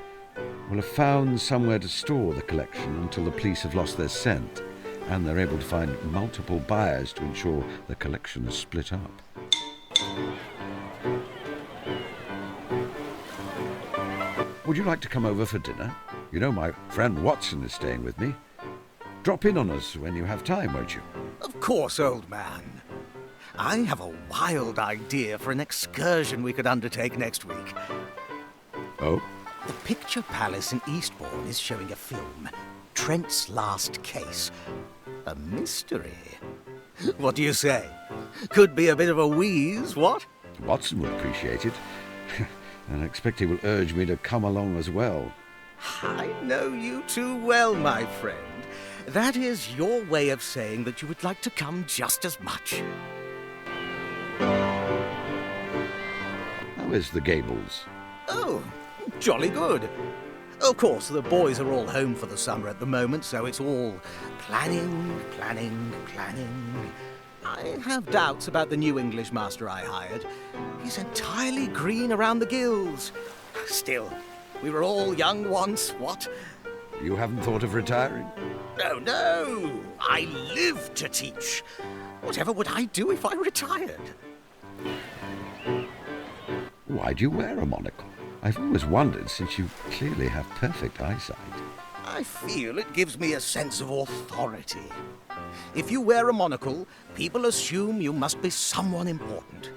will have found somewhere to store the collection until the police have lost their scent, and they're able to find multiple buyers to ensure the collection is split up. Would you like to come over for dinner? You know my friend Watson is staying with me. Drop in on us when you have time, won't you? Of course, old man. I have a wild idea for an excursion we could undertake next week. Oh? The Picture Palace in Eastbourne is showing a film, Trent's Last Case. A mystery. What do you say? Could be a bit of a wheeze, what? Watson would appreciate it. And I expect he will urge me to come along as well. I know you too well, my friend. That is your way of saying that you would like to come just as much. How is the Gables? Oh, jolly good. Of course, the boys are all home for the summer at the moment, so it's all planning. I have doubts about the new English master I hired. He's entirely green around the gills. Still, we were all young once, what? You haven't thought of retiring? No. I live to teach. Whatever would I do if I retired? Why do you wear a monocle? I've always wondered, since you clearly have perfect eyesight. I feel it gives me a sense of authority. If you wear a monocle, people assume you must be someone important.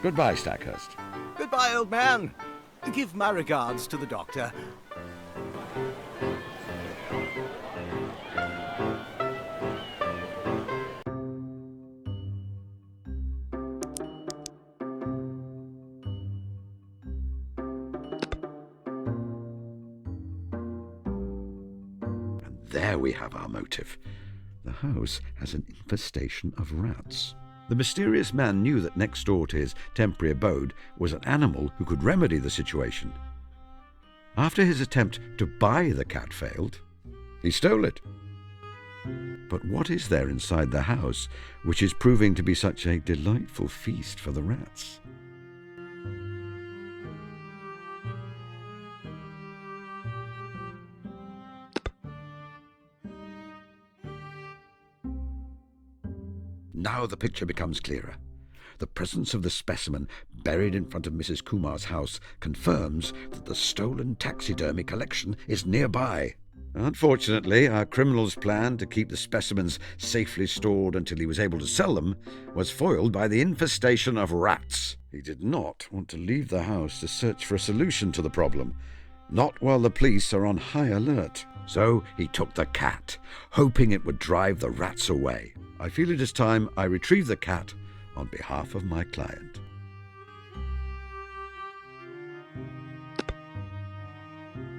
Goodbye, Stackhurst. Goodbye, old man. Give my regards to the doctor. And there we have our motive. The house has an infestation of rats. The mysterious man knew that next door to his temporary abode was an animal who could remedy the situation. After his attempt to buy the cat failed, he stole it. But what is there inside the house which is proving to be such a delightful feast for the rats? Now the picture becomes clearer. The presence of the specimen buried in front of Mrs. Kumar's house confirms that the stolen taxidermy collection is nearby. Unfortunately, our criminal's plan to keep the specimens safely stored until he was able to sell them was foiled by the infestation of rats. He did not want to leave the house to search for a solution to the problem, not while the police are on high alert. So he took the cat, hoping it would drive the rats away. I feel it is time I retrieve the cat on behalf of my client.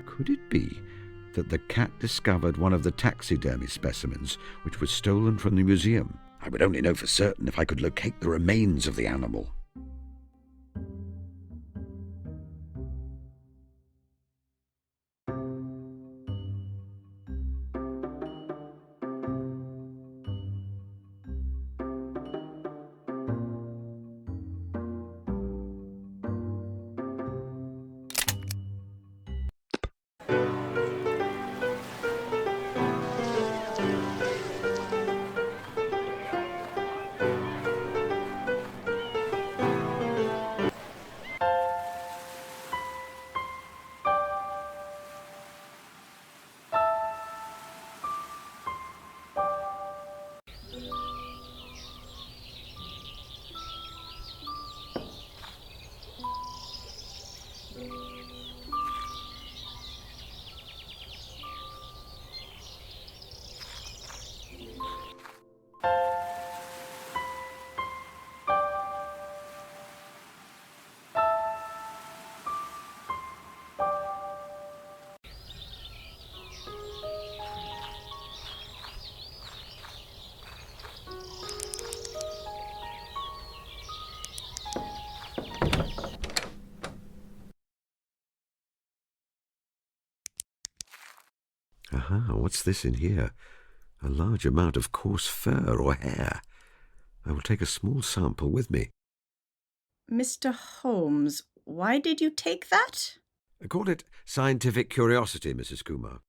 Could it be that the cat discovered one of the taxidermy specimens which was stolen from the museum? I would only know for certain if I could locate the remains of the animal. Aha, what's this in here? A large amount of coarse fur or hair. I will take a small sample with me. Mr. Holmes, why did you take that? I call it scientific curiosity, Mrs. Kumar.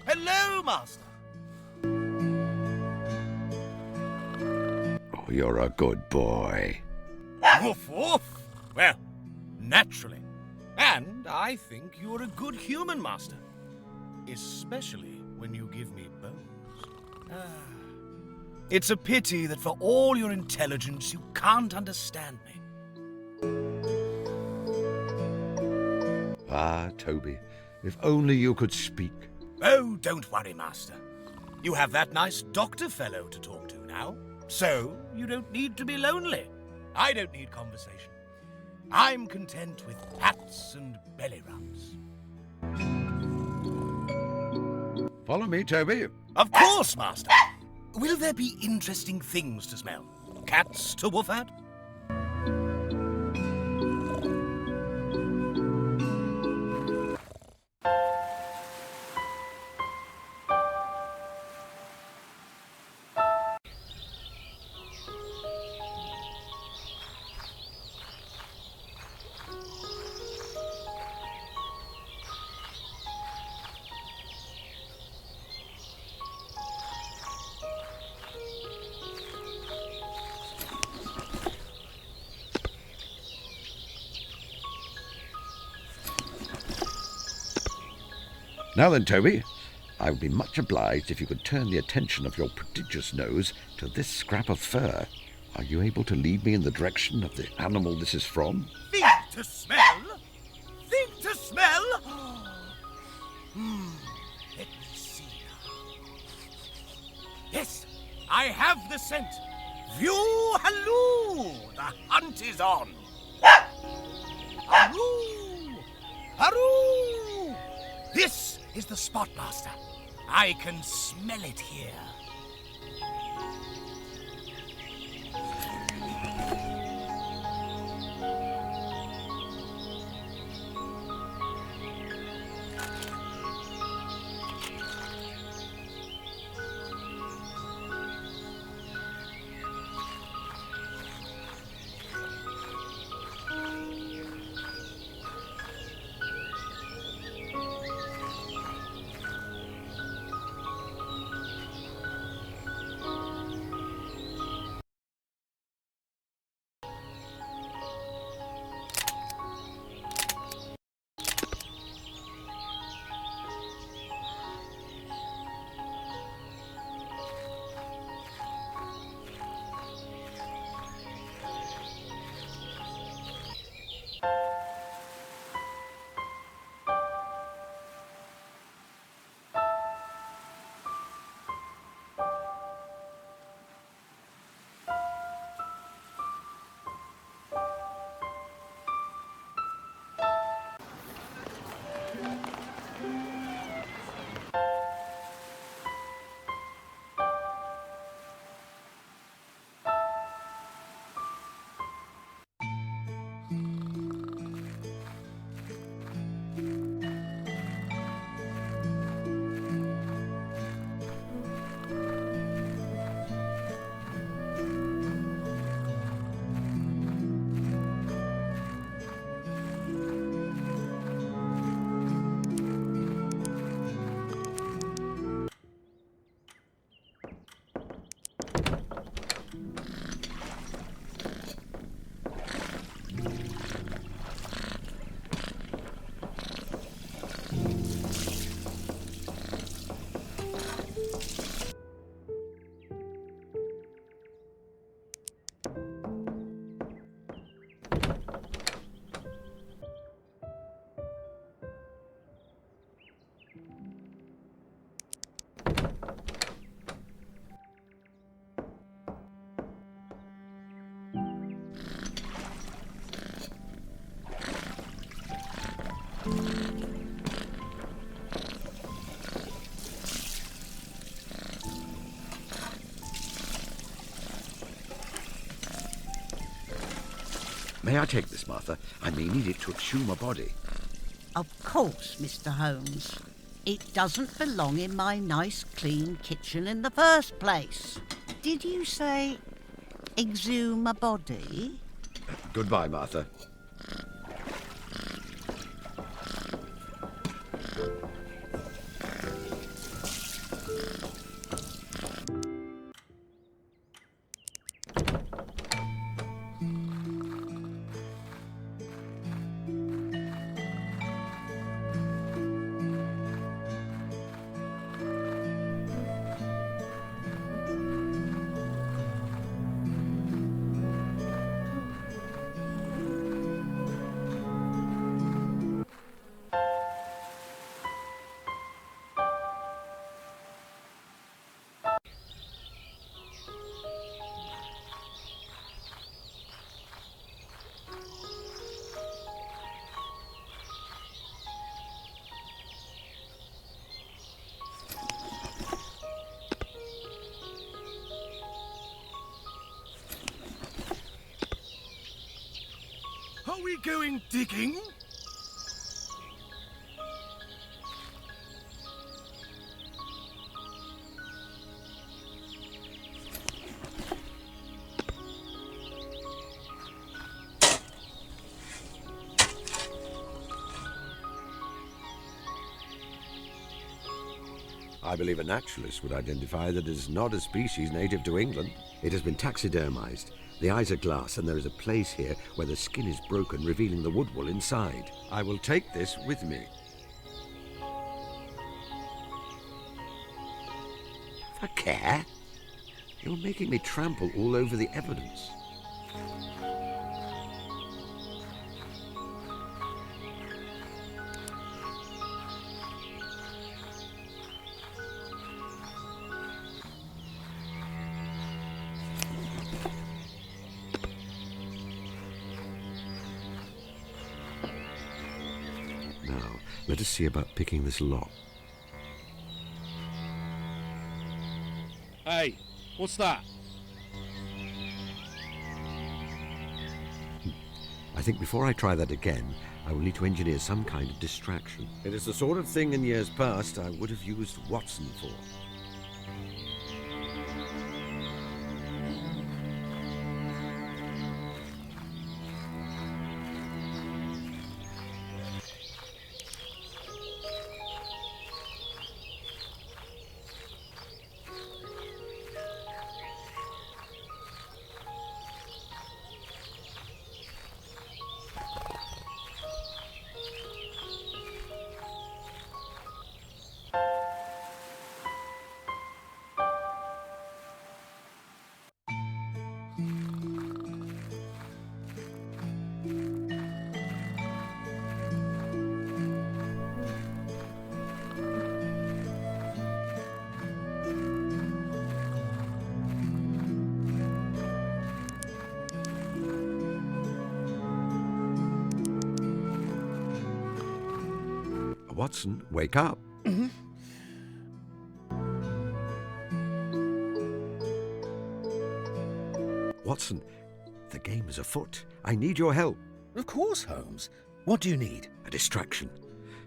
Hello, Master. Oh, you're a good boy. Woof, woof. Well, naturally. And I think you're a good human, Master. Especially when you give me bones. It's a pity that for all your intelligence, you can't understand me. Ah, Toby, if only you could speak. Oh, don't worry, Master. You have that nice doctor fellow to talk to now, so you don't need to be lonely. I don't need conversation. I'm content with pats and belly rubs. Follow me, Toby. Of course, Master. Will there be interesting things to smell? Cats to woof at? Now then, Toby, I would be much obliged if you could turn the attention of your prodigious nose to this scrap of fur. Are you able to lead me in the direction of the animal this is from? Think to smell? Think to smell? Let me see now. Yes, I have the scent. View halloo! The hunt is on. Halloo! Halloo! This is the spot, Master. I can smell it here. May I take this, Martha? I may need it to exhume a body. Of course, Mr. Holmes. It doesn't belong in my nice, clean kitchen in the first place. Did you say exhume a body? Goodbye, Martha. we going digging? I believe a naturalist would identify that it is not a species native to England. It has been taxidermized. The eyes are glass, and there is a place here where the skin is broken, revealing the wood wool inside. I will take this with me. For care? You're making me trample all over the evidence. Now, let us see about picking this lock. Hey, what's that? I think before I try that again, I will need to engineer some kind of distraction. It is the sort of thing in years past I would have used Watson for. Watson, wake up. Watson, the game is afoot. I need your help. Of course, Holmes. What do you need? A distraction,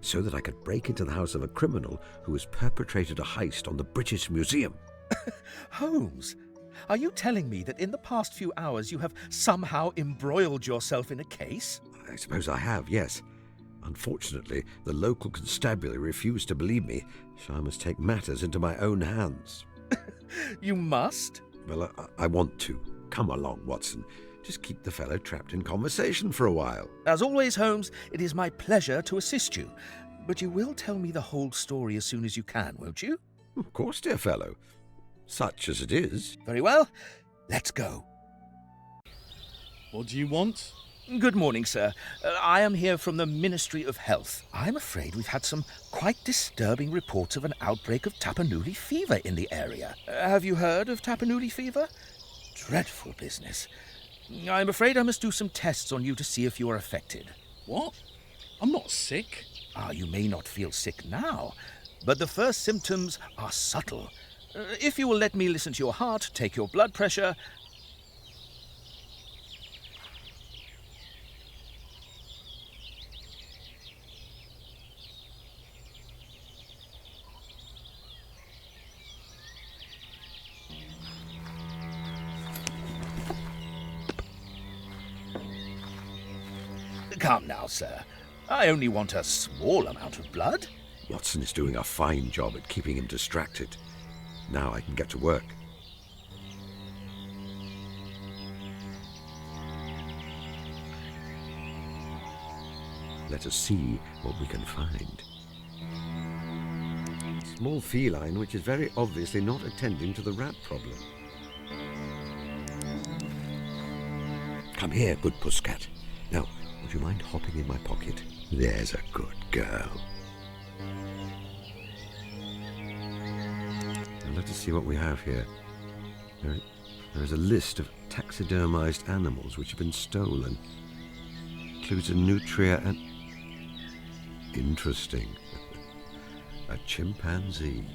so that I could break into the house of a criminal who has perpetrated a heist on the British Museum. Holmes, are you telling me that in the past few hours you have somehow embroiled yourself in a case? I suppose I have, yes. Unfortunately, the local constabulary refused to believe me, so I must take matters into my own hands. You must? Well, I want to. Come along, Watson. Just keep the fellow trapped in conversation for a while. As always, Holmes, it is my pleasure to assist you. But you will tell me the whole story as soon as you can, won't you? Of course, dear fellow. Such as it is. Very well. Let's go. What do you want? Good morning, sir. I am here from the Ministry of Health. I'm afraid we've had some quite disturbing reports of an outbreak of Tapanuli fever in the area. Have you heard of Tapanuli fever? Dreadful business. I'm afraid I must do some tests on you to see if you are affected. What? I'm not sick. You may not feel sick now, but the first symptoms are subtle. If you will let me listen to your heart, take your blood pressure... Come now, sir. I only want a small amount of blood. Watson is doing a fine job at keeping him distracted. Now I can get to work. Let us see what we can find. Small feline which is very obviously not attending to the rat problem. Come here, good pusscat. Now, would you mind hopping in my pocket? There's a good girl. Now let us see what we have here. There is a list of taxidermized animals which have been stolen. Includes a nutria and... Interesting. A chimpanzee.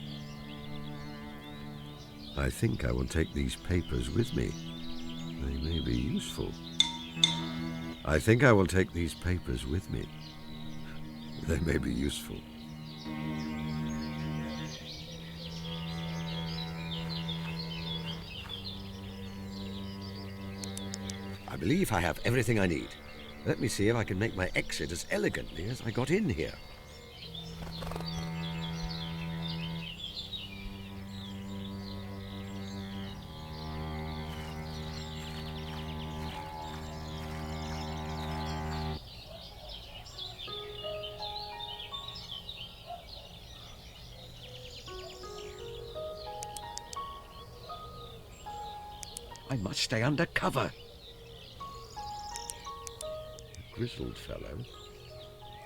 I think I will take these papers with me. They may be useful. I think I will take these papers with me. They may be useful. I believe I have everything I need. Let me see if I can make my exit as elegantly as I got in here. I must stay under cover. A grizzled fellow.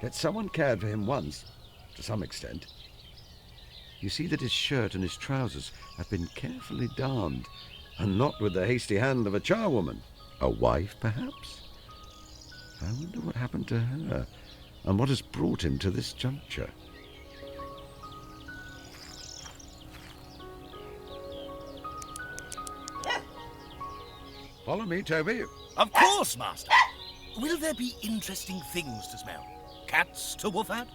Yet someone cared for him once, to some extent. You see that his shirt and his trousers have been carefully darned, and not with the hasty hand of a charwoman. A wife, perhaps? I wonder what happened to her, and what has brought him to this juncture. Follow me, Toby. Of course, Master. Will there be interesting things to smell? Cats to woof at?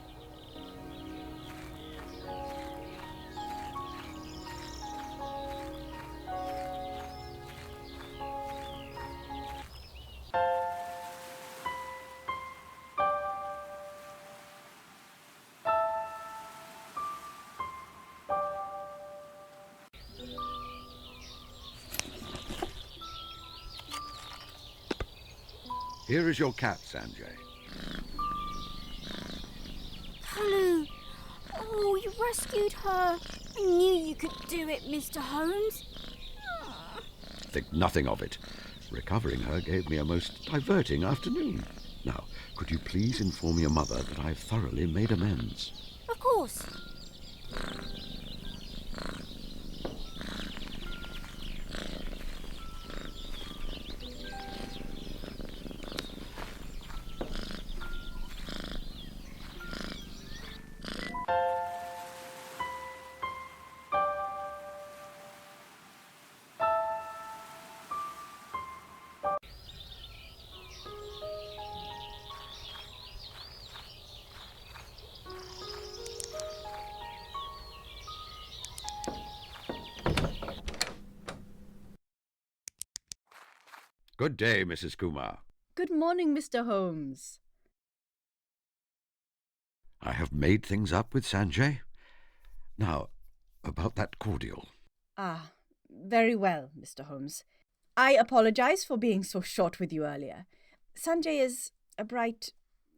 Here is your cat, Sanjay. Hello. Oh, you rescued her. I knew you could do it, Mr. Holmes. Think nothing of it. Recovering her gave me a most diverting afternoon. Now, could you please inform your mother that I've thoroughly made amends? Of course. Good day, Mrs. Kumar. Good morning, Mr. Holmes. I have made things up with Sanjay. Now, about that cordial. Ah, very well, Mr. Holmes. I apologize for being so short with you earlier. Sanjay is a bright,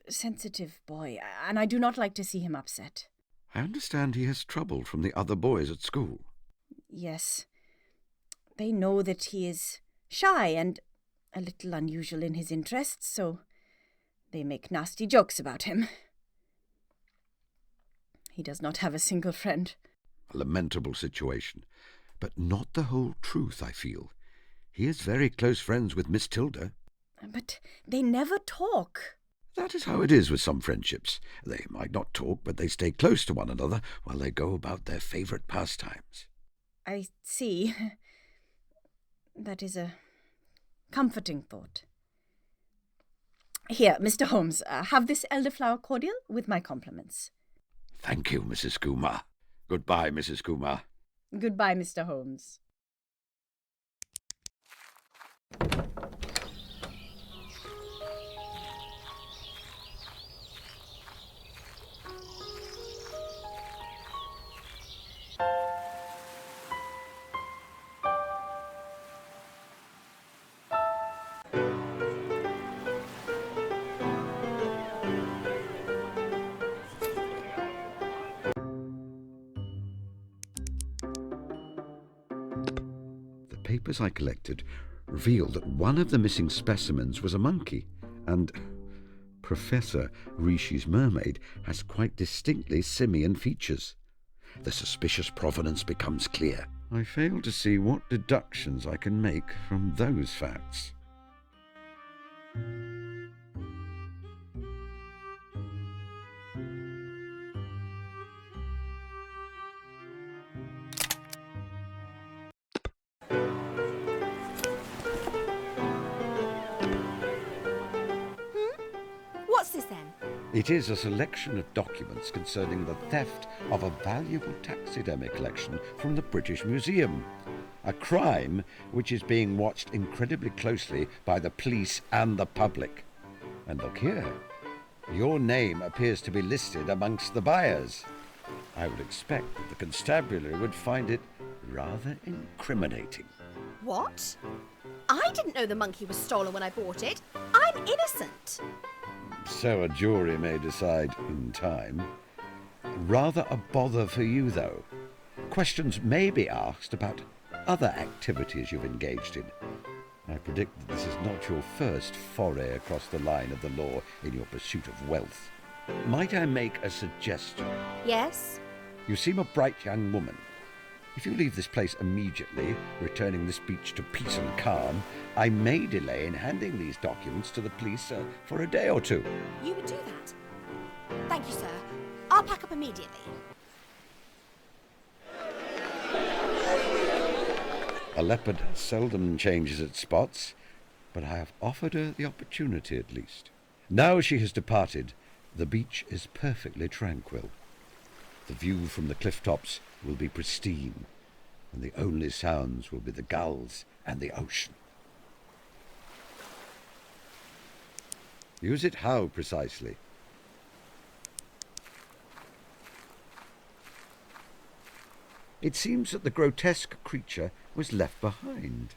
sensitive boy, and I do not like to see him upset. I understand he has trouble from the other boys at school. Yes. They know that he is shy and a little unusual in his interests, so they make nasty jokes about him. He does not have a single friend. A lamentable situation, but not the whole truth, I feel. He is very close friends with Miss Tilda. But they never talk. That is how it is with some friendships. They might not talk, but they stay close to one another while they go about their favourite pastimes. I see. That is a comforting thought. Here, Mr. Holmes, have this elderflower cordial with my compliments. Thank you, Mrs. Kumar. Goodbye, Mrs. Kumar. Goodbye, Mr. Holmes. The papers I collected revealed that one of the missing specimens was a monkey, and Professor Rishi's mermaid has quite distinctly simian features. The suspicious provenance becomes clear. I fail to see what deductions I can make from those facts. It is a selection of documents concerning the theft of a valuable taxidermy collection from the British Museum. A crime which is being watched incredibly closely by the police and the public. And look here, your name appears to be listed amongst the buyers. I would expect that the constabulary would find it rather incriminating. What? I didn't know the monkey was stolen when I bought it. I'm innocent. So a jury may decide in time. Rather a bother for you, though. Questions may be asked about other activities you've engaged in. I predict that this is not your first foray across the line of the law in your pursuit of wealth. Might I make a suggestion? Yes? You seem a bright young woman. If you leave this place immediately, returning this beach to peace and calm, I may delay in handing these documents to the police for a day or two. You would do that? Thank you, sir. I'll pack up immediately. A leopard seldom changes its spots, but I have offered her the opportunity at least. Now she has departed, the beach is perfectly tranquil. The view from the cliff tops will be pristine, and the only sounds will be the gulls and the ocean. Use it how precisely? It seems that the grotesque creature was left behind.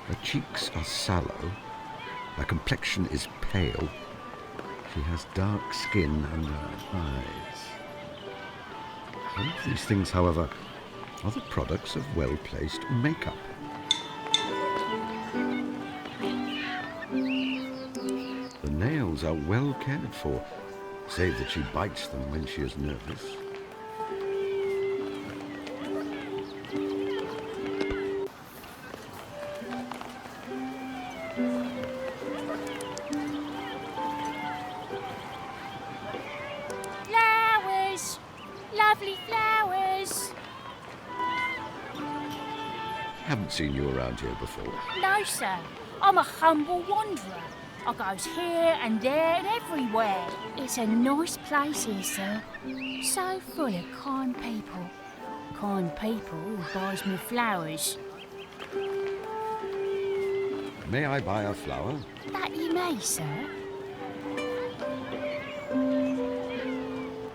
Her cheeks are sallow, her complexion is pale, she has dark skin under her eyes. All of these things, however, are the products of well-placed makeup. The nails are well cared for, save that she bites them when she is nervous. Flowers! Lovely flowers! Haven't seen you around here before. No, sir. I'm a humble wanderer. I goes here and there and everywhere. It's a nice place here, sir. So full of kind people. Kind people who buys me flowers. May I buy a flower? That you may, sir.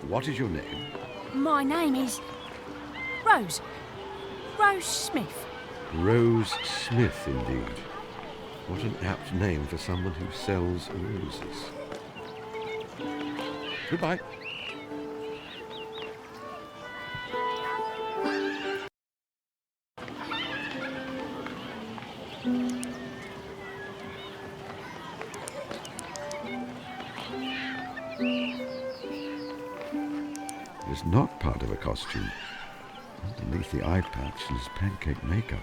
What is your name? My name is Rose. Rose Smith. Rose Smith, indeed. What an apt name for someone who sells roses. Goodbye. It is not part of a costume. Underneath the eye patch is pancake makeup.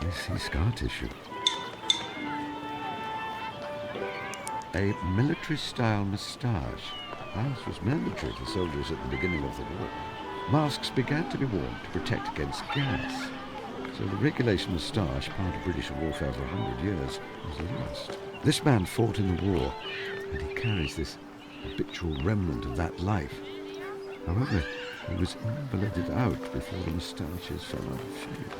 I see scar tissue. A military-style moustache. Ours was mandatory for soldiers at the beginning of the war. Masks began to be worn to protect against gas. So the regulation moustache, part of British warfare for 100 years, was lost. This man fought in the war, and he carries this habitual remnant of that life. However, he was invalided out before the moustaches fell out of shape.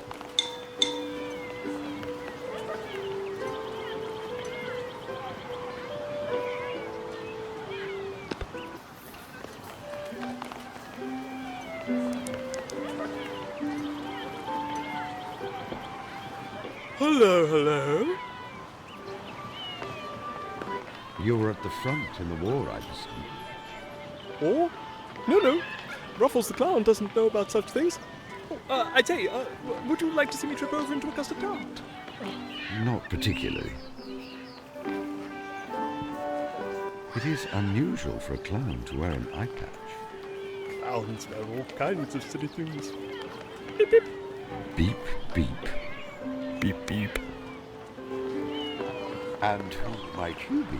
Hello, hello. You were at the front in the war, I understand. Oh? No. Ruffles the Clown doesn't know about such things. Oh, I tell you, would you like to see me trip over into a custard tart? Not particularly. It is unusual for a clown to wear an eye patch. Clowns wear all kinds of silly things. Beep, beep. Beep, beep. Beep, beep. And who might you be?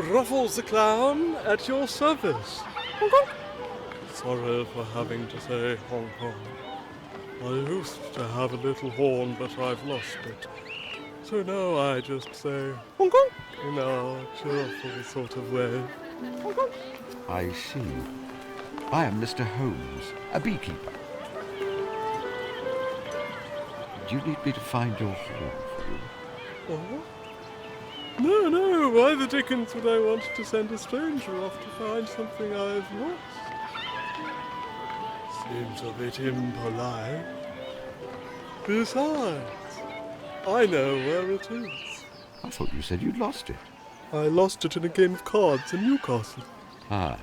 Ruffles the Clown at your service. Sorry for having to say Hong Kong. I used to have a little horn, but I've lost it. So now I just say Hong Kong in a cheerful sort of way. Hong Kong. I see. I am Mr. Holmes, a beekeeper. Do you need me to find your horn for you? Oh? No, why the dickens would I want to send a stranger off to find something I've lost? Seems a bit impolite. Besides, I know where it is. I thought you said you'd lost it. I lost it in a game of cards in Newcastle. Ah.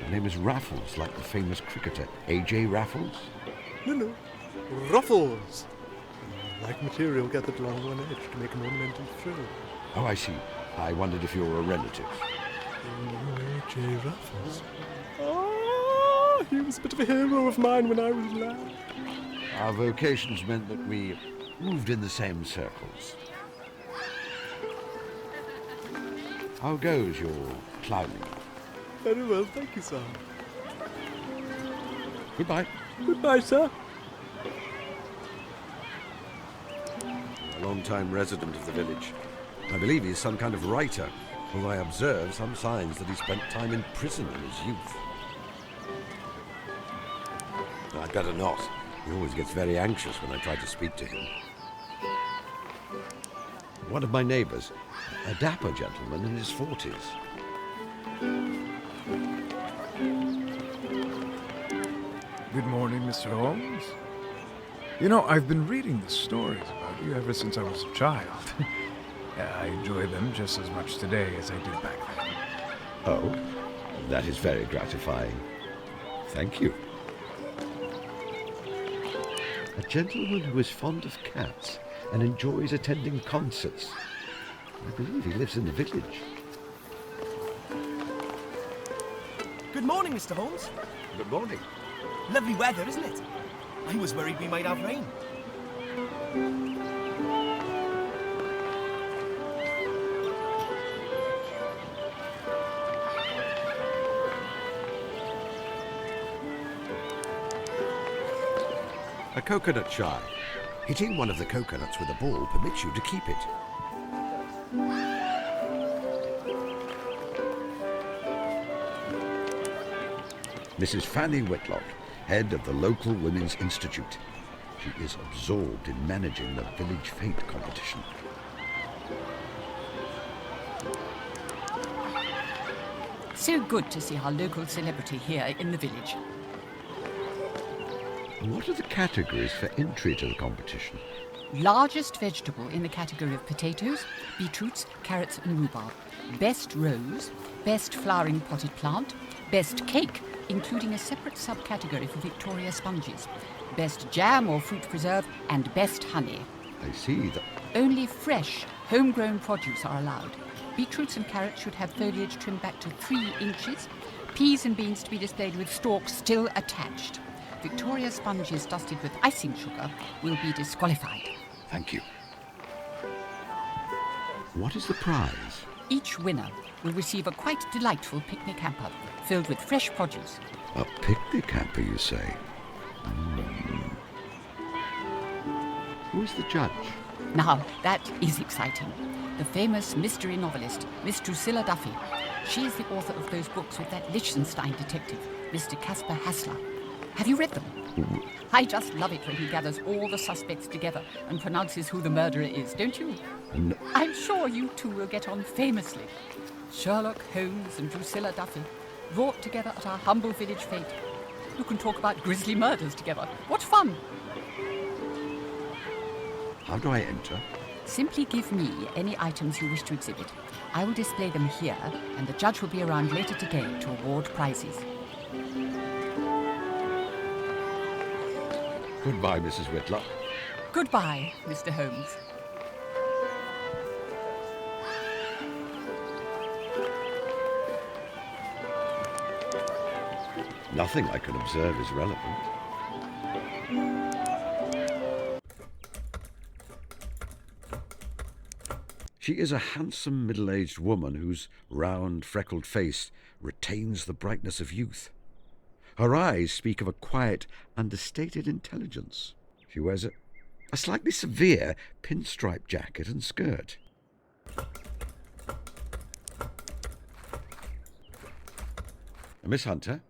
Your name is Raffles, like the famous cricketer A.J. Raffles? No. Ruffles. Like material gathered along one edge to make an ornamental frill. Oh, I see. I wondered if you were a relative. A.J. Raffles. Ah, he was a bit of a hero of mine when I was a lad. Our vocations meant that we moved in the same circles. How goes your clowning? Very well, thank you, sir. Goodbye. Goodbye, sir. A long-time resident of the village. I believe he's some kind of writer, although I observe some signs that he spent time in prison in his youth. I'd better not. He always gets very anxious when I try to speak to him. One of my neighbours, a dapper gentleman in his 40s. Good morning, Mr. Holmes. You know, I've been reading the stories about you ever since I was a child. I enjoy them just as much today as I did back then. Oh, that is very gratifying. Thank you. A gentleman who is fond of cats and enjoys attending concerts. I believe he lives in the village. Good morning, Mr. Holmes. Good morning. Lovely weather, isn't it? I was worried we might have rain. A coconut shy. Hitting one of the coconuts with a ball permits you to keep it. Mrs. Fanny Whitlock, head of the local Women's Institute. She is absorbed in managing the village fete competition. So good to see our local celebrity here in the village. What are the categories for entry to the competition? Largest vegetable in the category of potatoes, beetroots, carrots and rhubarb. Best rose, best flowering potted plant, best cake, including a separate subcategory for Victoria sponges, best jam or fruit preserve, and best honey. I see that. Only fresh, homegrown produce are allowed. Beetroots and carrots should have foliage trimmed back to 3 inches. Peas and beans to be displayed with stalks still attached. Victoria sponges dusted with icing sugar will be disqualified. Thank you. What is the prize? Each winner will receive a quite delightful picnic hamper filled with fresh produce. A picnic hamper, you say? Who is the judge? Now, that is exciting. The famous mystery novelist, Miss Drusilla Duffy. She is the author of those books with that Liechtenstein detective, Mr. Caspar Hassler. Have you read them? I just love it when he gathers all the suspects together and pronounces who the murderer is, don't you? No. I'm sure you two will get on famously. Sherlock Holmes and Drusilla Duffy, brought together at our humble village fete. You can talk about grisly murders together. What fun! How do I enter? Simply give me any items you wish to exhibit. I will display them here, and the judge will be around later today to award prizes. Goodbye, Mrs. Whitlock. Goodbye, Mr. Holmes. Nothing I can observe is relevant. She is a handsome middle-aged woman whose round, freckled face retains the brightness of youth. Her eyes speak of a quiet, understated intelligence. She wears a slightly severe pinstripe jacket and skirt. Miss Hunter?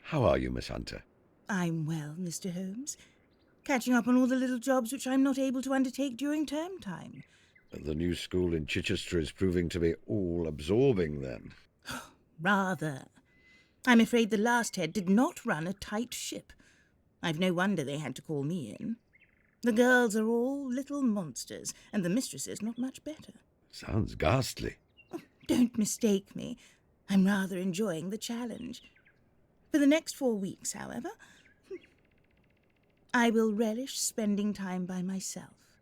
How are you, Miss Hunter? I'm well, Mr. Holmes. Catching up on all the little jobs which I'm not able to undertake during term time. The new school in Chichester is proving to be all-absorbing, then. Rather. I'm afraid the last head did not run a tight ship. I've no wonder they had to call me in. The girls are all little monsters, and the mistresses not much better. Sounds ghastly. Don't mistake me. I'm rather enjoying the challenge. For the next 4 weeks, however, I will relish spending time by myself.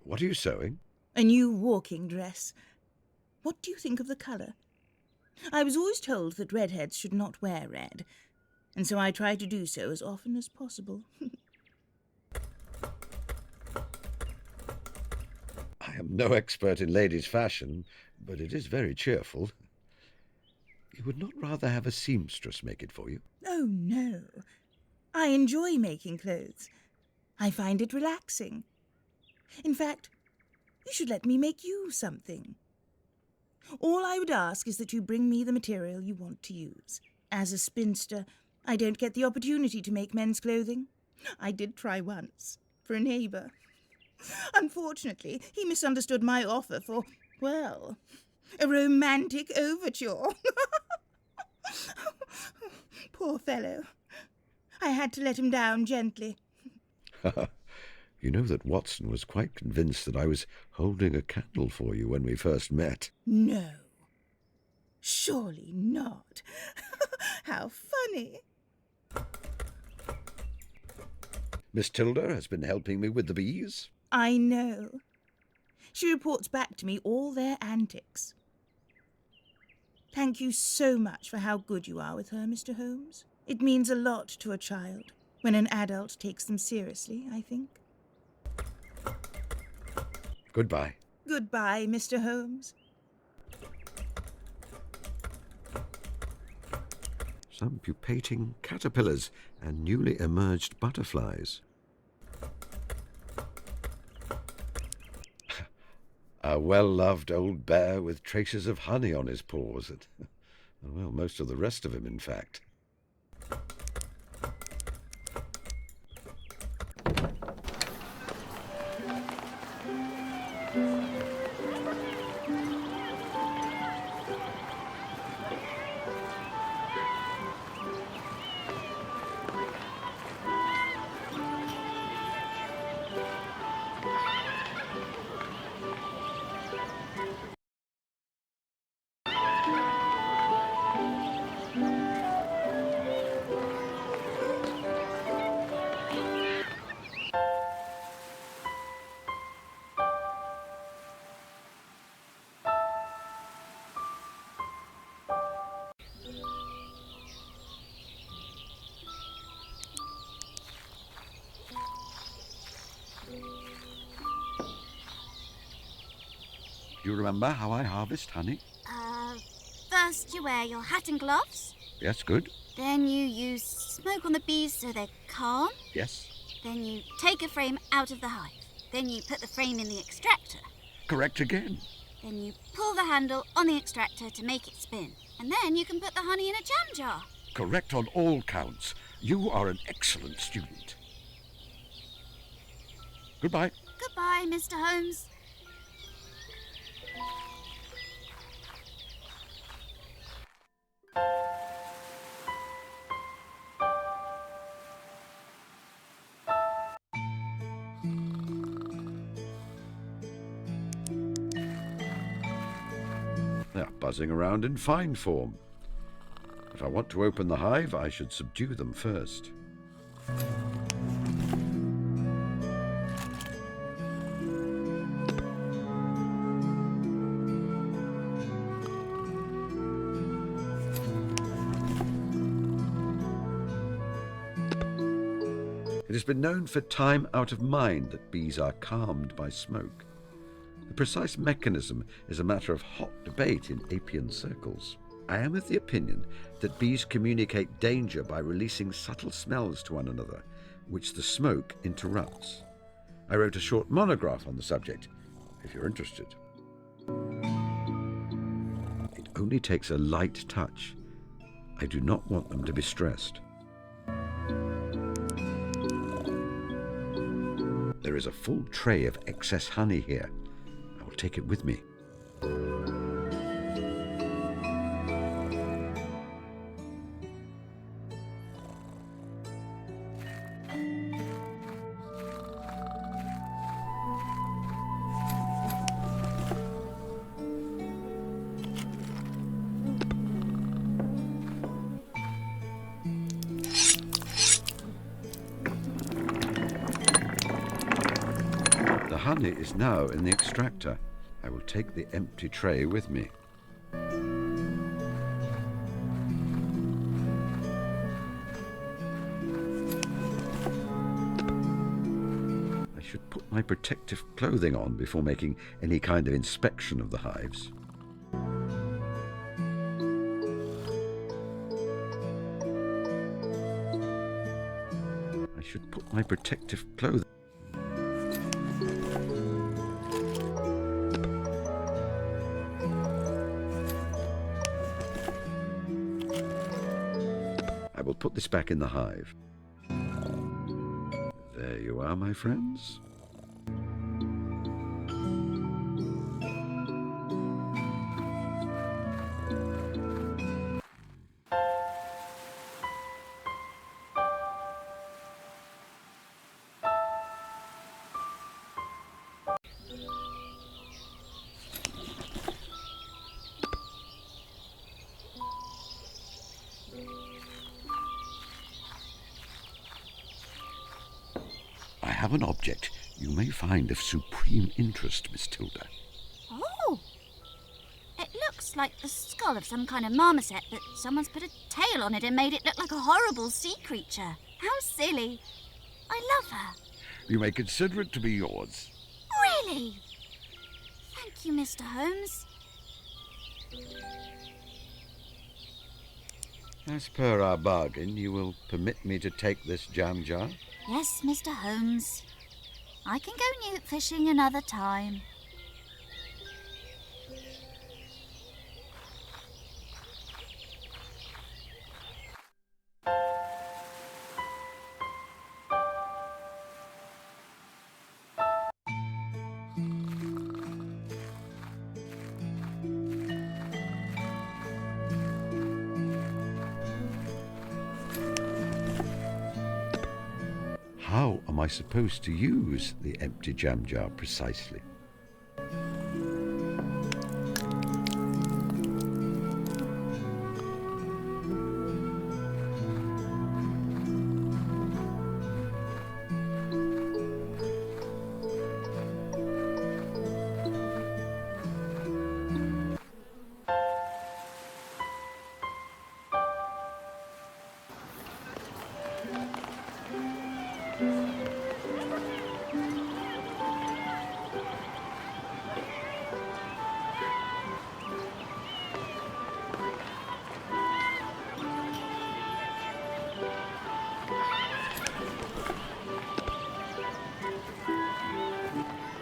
What are you sewing? A new walking dress. What do you think of the colour? I was always told that redheads should not wear red, and so I try to do so as often as possible. I am no expert in ladies' fashion, but it is very cheerful. You would not rather have a seamstress make it for you? Oh, no. I enjoy making clothes. I find it relaxing. In fact, you should let me make you something. All I would ask is that you bring me the material you want to use. As a spinster, I don't get the opportunity to make men's clothing. I did try once, for a neighbour. Unfortunately, he misunderstood my offer for, well, a romantic overture. Poor fellow. I had to let him down gently. You know that Watson was quite convinced that I was holding a candle for you when we first met. No. Surely not. How funny. Miss Tilda has been helping me with the bees. I know. She reports back to me all their antics. Thank you so much for how good you are with her, Mr. Holmes. It means a lot to a child when an adult takes them seriously, I think. Goodbye. Goodbye, Mr. Holmes. Some pupating caterpillars and newly emerged butterflies. A well-loved old bear with traces of honey on his paws. Well, most of the rest of him, in fact. Do you remember how I harvest honey? First you wear your hat and gloves. Yes, good. Then you use smoke on the bees so they're calm. Yes. Then you take a frame out of the hive. Then you put the frame in the extractor. Correct again. Then you pull the handle on the extractor to make it spin. And then you can put the honey in a jam jar. Correct on all counts. You are an excellent student. Goodbye. Goodbye, Mr. Holmes. They are buzzing around in fine form. If I want to open the hive, I should subdue them first. has been known for time out of mind that bees are calmed by smoke. The precise mechanism is a matter of hot debate in apian circles. I am of the opinion that bees communicate danger by releasing subtle smells to one another, which the smoke interrupts. I wrote a short monograph on the subject, if you're interested. It only takes a light touch. I do not want them to be stressed. There is a full tray of excess honey here. I will take it with me. The honey is now in the extractor. I will take the empty tray with me. I should put my protective clothing on before making any kind of inspection of the hives. I should put my protective clothing. I will put this back in the hive. There you are, my friends. I have an object you may find of supreme interest, Miss Tilda. Oh! It looks like the skull of some kind of marmoset, but someone's put a tail on it and made it look like a horrible sea creature. How silly. I love her. You may consider it to be yours. Really? Thank you, Mr. Holmes. As per our bargain, you will permit me to take this jam jar? Yes, Mr. Holmes. I can go newt fishing another time. How am I supposed to use the empty jam jar precisely?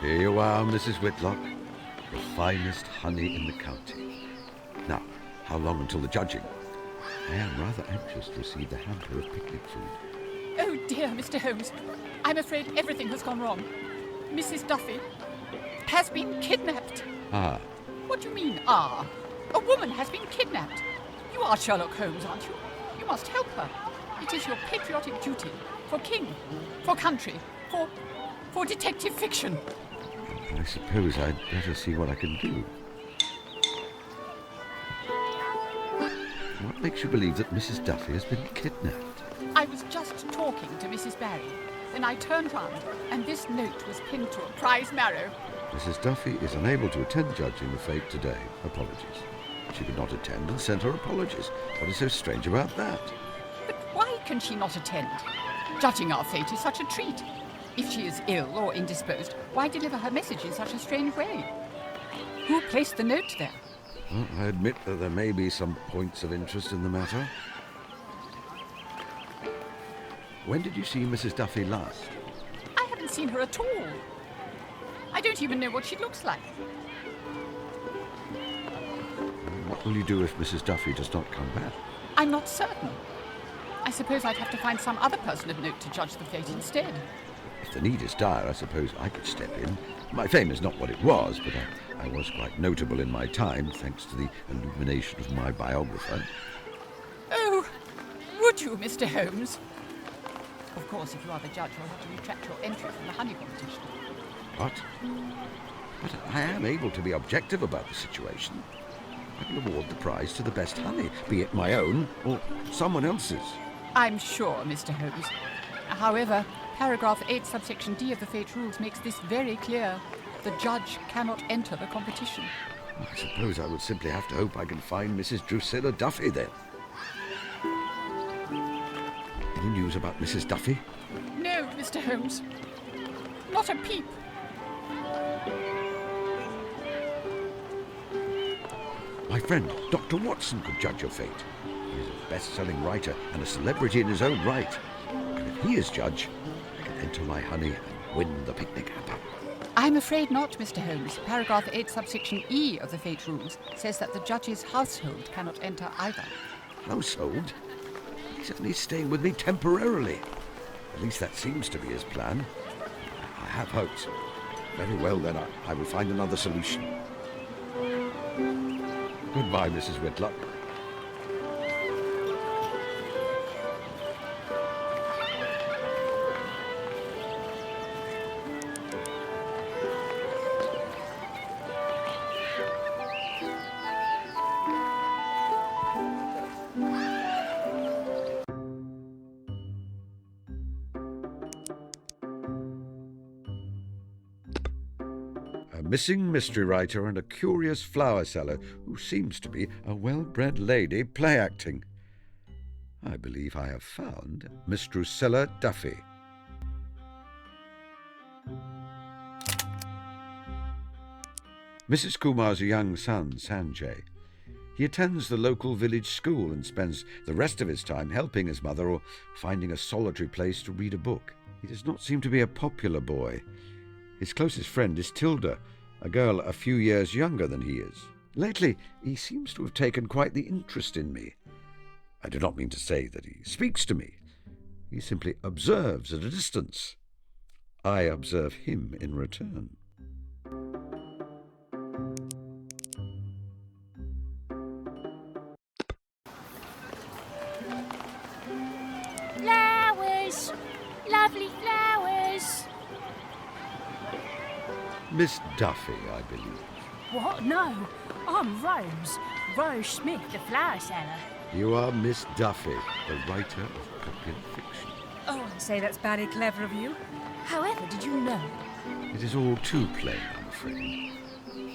Here you are, Mrs. Whitlock. The finest honey in the county. Now, how long until the judging? I am rather anxious to receive the hamper of picnic food. Oh dear, Mr. Holmes. I'm afraid everything has gone wrong. Mrs. Duffy has been kidnapped. Ah, What do you mean, ah? A woman has been kidnapped. You are Sherlock Holmes, aren't you? You must help her. It is your patriotic duty. For king, for country, for detective fiction. I suppose I'd better see what I can do. What makes you believe that Mrs. Duffy has been kidnapped? I was just talking to Mrs. Barry. Then I turned round, and this note was pinned to a prize marrow. Mrs. Duffy is unable to attend judging the fate today. Apologies. She could not attend and sent her apologies. What is so strange about that? But why can she not attend? Judging our fate is such a treat. If she is ill or indisposed, why deliver her message in such a strange way? Who placed the note there? Well, I admit that there may be some points of interest in the matter. When did you see Mrs. Duffy last? I haven't seen her at all. I don't even know what she looks like. What will you do if Mrs. Duffy does not come back? I'm not certain. I suppose I'd have to find some other person of note to judge the fate instead. If the need is dire, I suppose I could step in. My fame is not what it was, but I was quite notable in my time, thanks to the illumination of my biographer. Oh, would you, Mr. Holmes? Of course, if you are the judge, you'll have to retract your entry from the honey competition. What? But I am able to be objective about the situation. I can award the prize to the best honey, be it my own or someone else's. I'm sure, Mr. Holmes. However, paragraph 8, subsection D of the Fate Rules makes this very clear. The judge cannot enter the competition. I suppose I would simply have to hope I can find Mrs. Drusilla Duffy then. Any news about Mrs. Duffy? No, Mr. Holmes. Not a peep. My friend, Dr. Watson, could judge your fate. He is a best-selling writer and a celebrity in his own right. And if he is judge, I can enter my honey and win the picnic hamper. I'm afraid not, Mr. Holmes. Paragraph 8, subsection E of the Fate Rules says that the judge's household cannot enter either. Household? He's only staying with me temporarily. At least that seems to be his plan. I have hopes. Very well, then, I will find another solution. Goodbye, Mrs. Whitlock. A missing mystery writer and a curious flower seller who seems to be a well-bred lady play-acting. I believe I have found Miss Drusilla Duffy. Mrs. Kumar's young son, Sanjay. He attends the local village school and spends the rest of his time helping his mother or finding a solitary place to read a book. He does not seem to be a popular boy. His closest friend is Tilda, a girl a few years younger than he is. Lately, he seems to have taken quite the interest in me. I do not mean to say that he speaks to me. He simply observes at a distance. I observe him in return. Flowers! Lovely flowers! Miss Duffy, I believe. What? No. I'm Rose. Rose Smith, the flower seller. You are Miss Duffy, the writer of popular fiction. Oh, I'd say that's badly clever of you. However, did you know? It is all too plain, I'm afraid.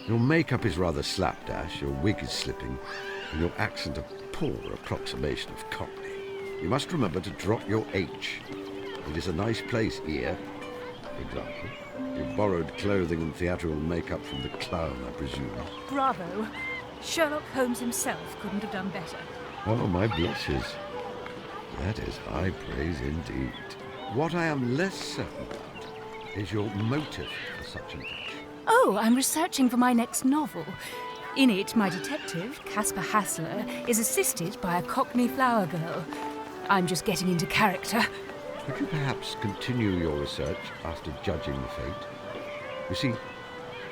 Your makeup is rather slapdash, your wig is slipping, and your accent a poor approximation of Cockney. You must remember to drop your H. It is a nice place here, for example. You borrowed clothing and theatrical makeup from the clown, I presume. Bravo. Sherlock Holmes himself couldn't have done better. Oh, my blushes. That is high praise indeed. What I am less certain about is your motive for such an action. Oh, I'm researching for my next novel. In it, my detective, Caspar Hassler, is assisted by a Cockney flower girl. I'm just getting into character. Could you perhaps continue your research after judging the fate? You see,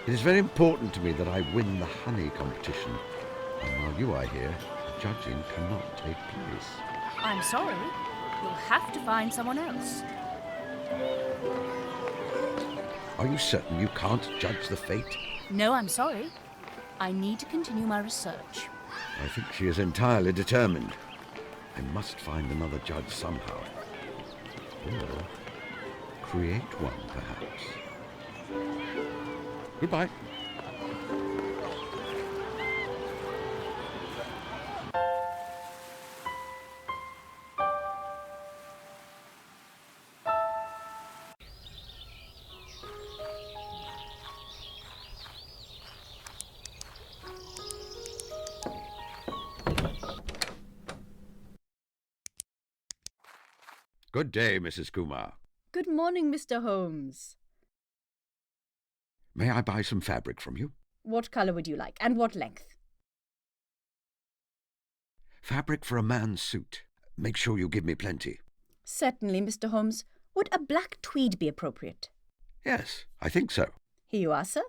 it is very important to me that I win the honey competition. And while you are here, the judging cannot take place. I'm sorry. You'll have to find someone else. Are you certain you can't judge the fate? No, I'm sorry. I need to continue my research. I think she is entirely determined. I must find another judge somehow. Or create one, perhaps. Goodbye. Good day, Mrs. Kumar. Good morning, Mr. Holmes. May I buy some fabric from you? What colour would you like, and what length? Fabric for a man's suit. Make sure you give me plenty. Certainly, Mr. Holmes. Would a black tweed be appropriate? Yes, I think so. Here you are, sir.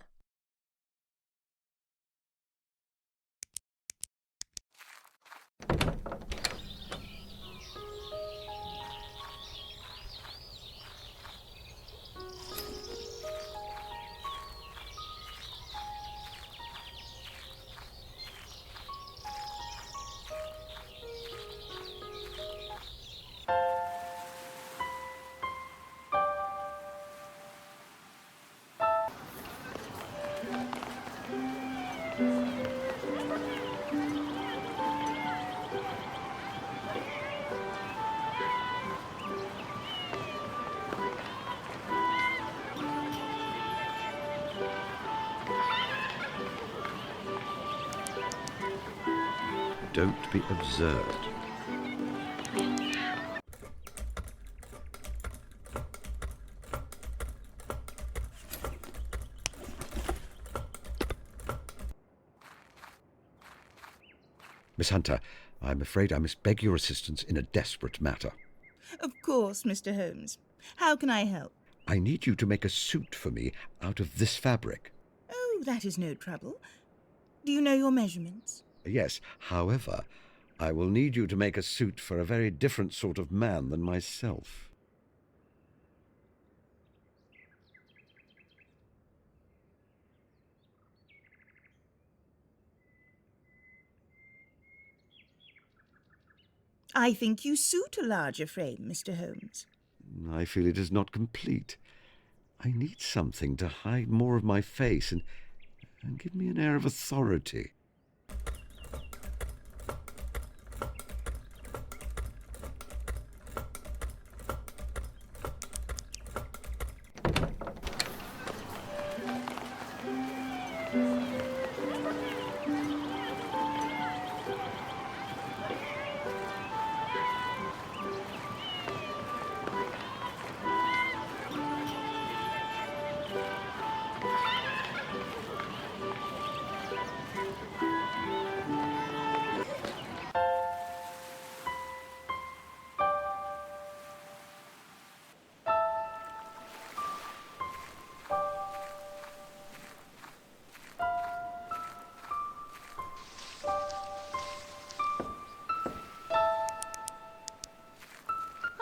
Don't be absurd. Miss Hunter, I'm afraid I must beg your assistance in a desperate matter. Of course, Mr. Holmes. How can I help? I need you to make a suit for me out of this fabric. Oh, that is no trouble. Do you know your measurements? Yes, however, I will need you to make a suit for a very different sort of man than myself. I think you suit a larger frame, Mr. Holmes. I feel it is not complete. I need something to hide more of my face and give me an air of authority.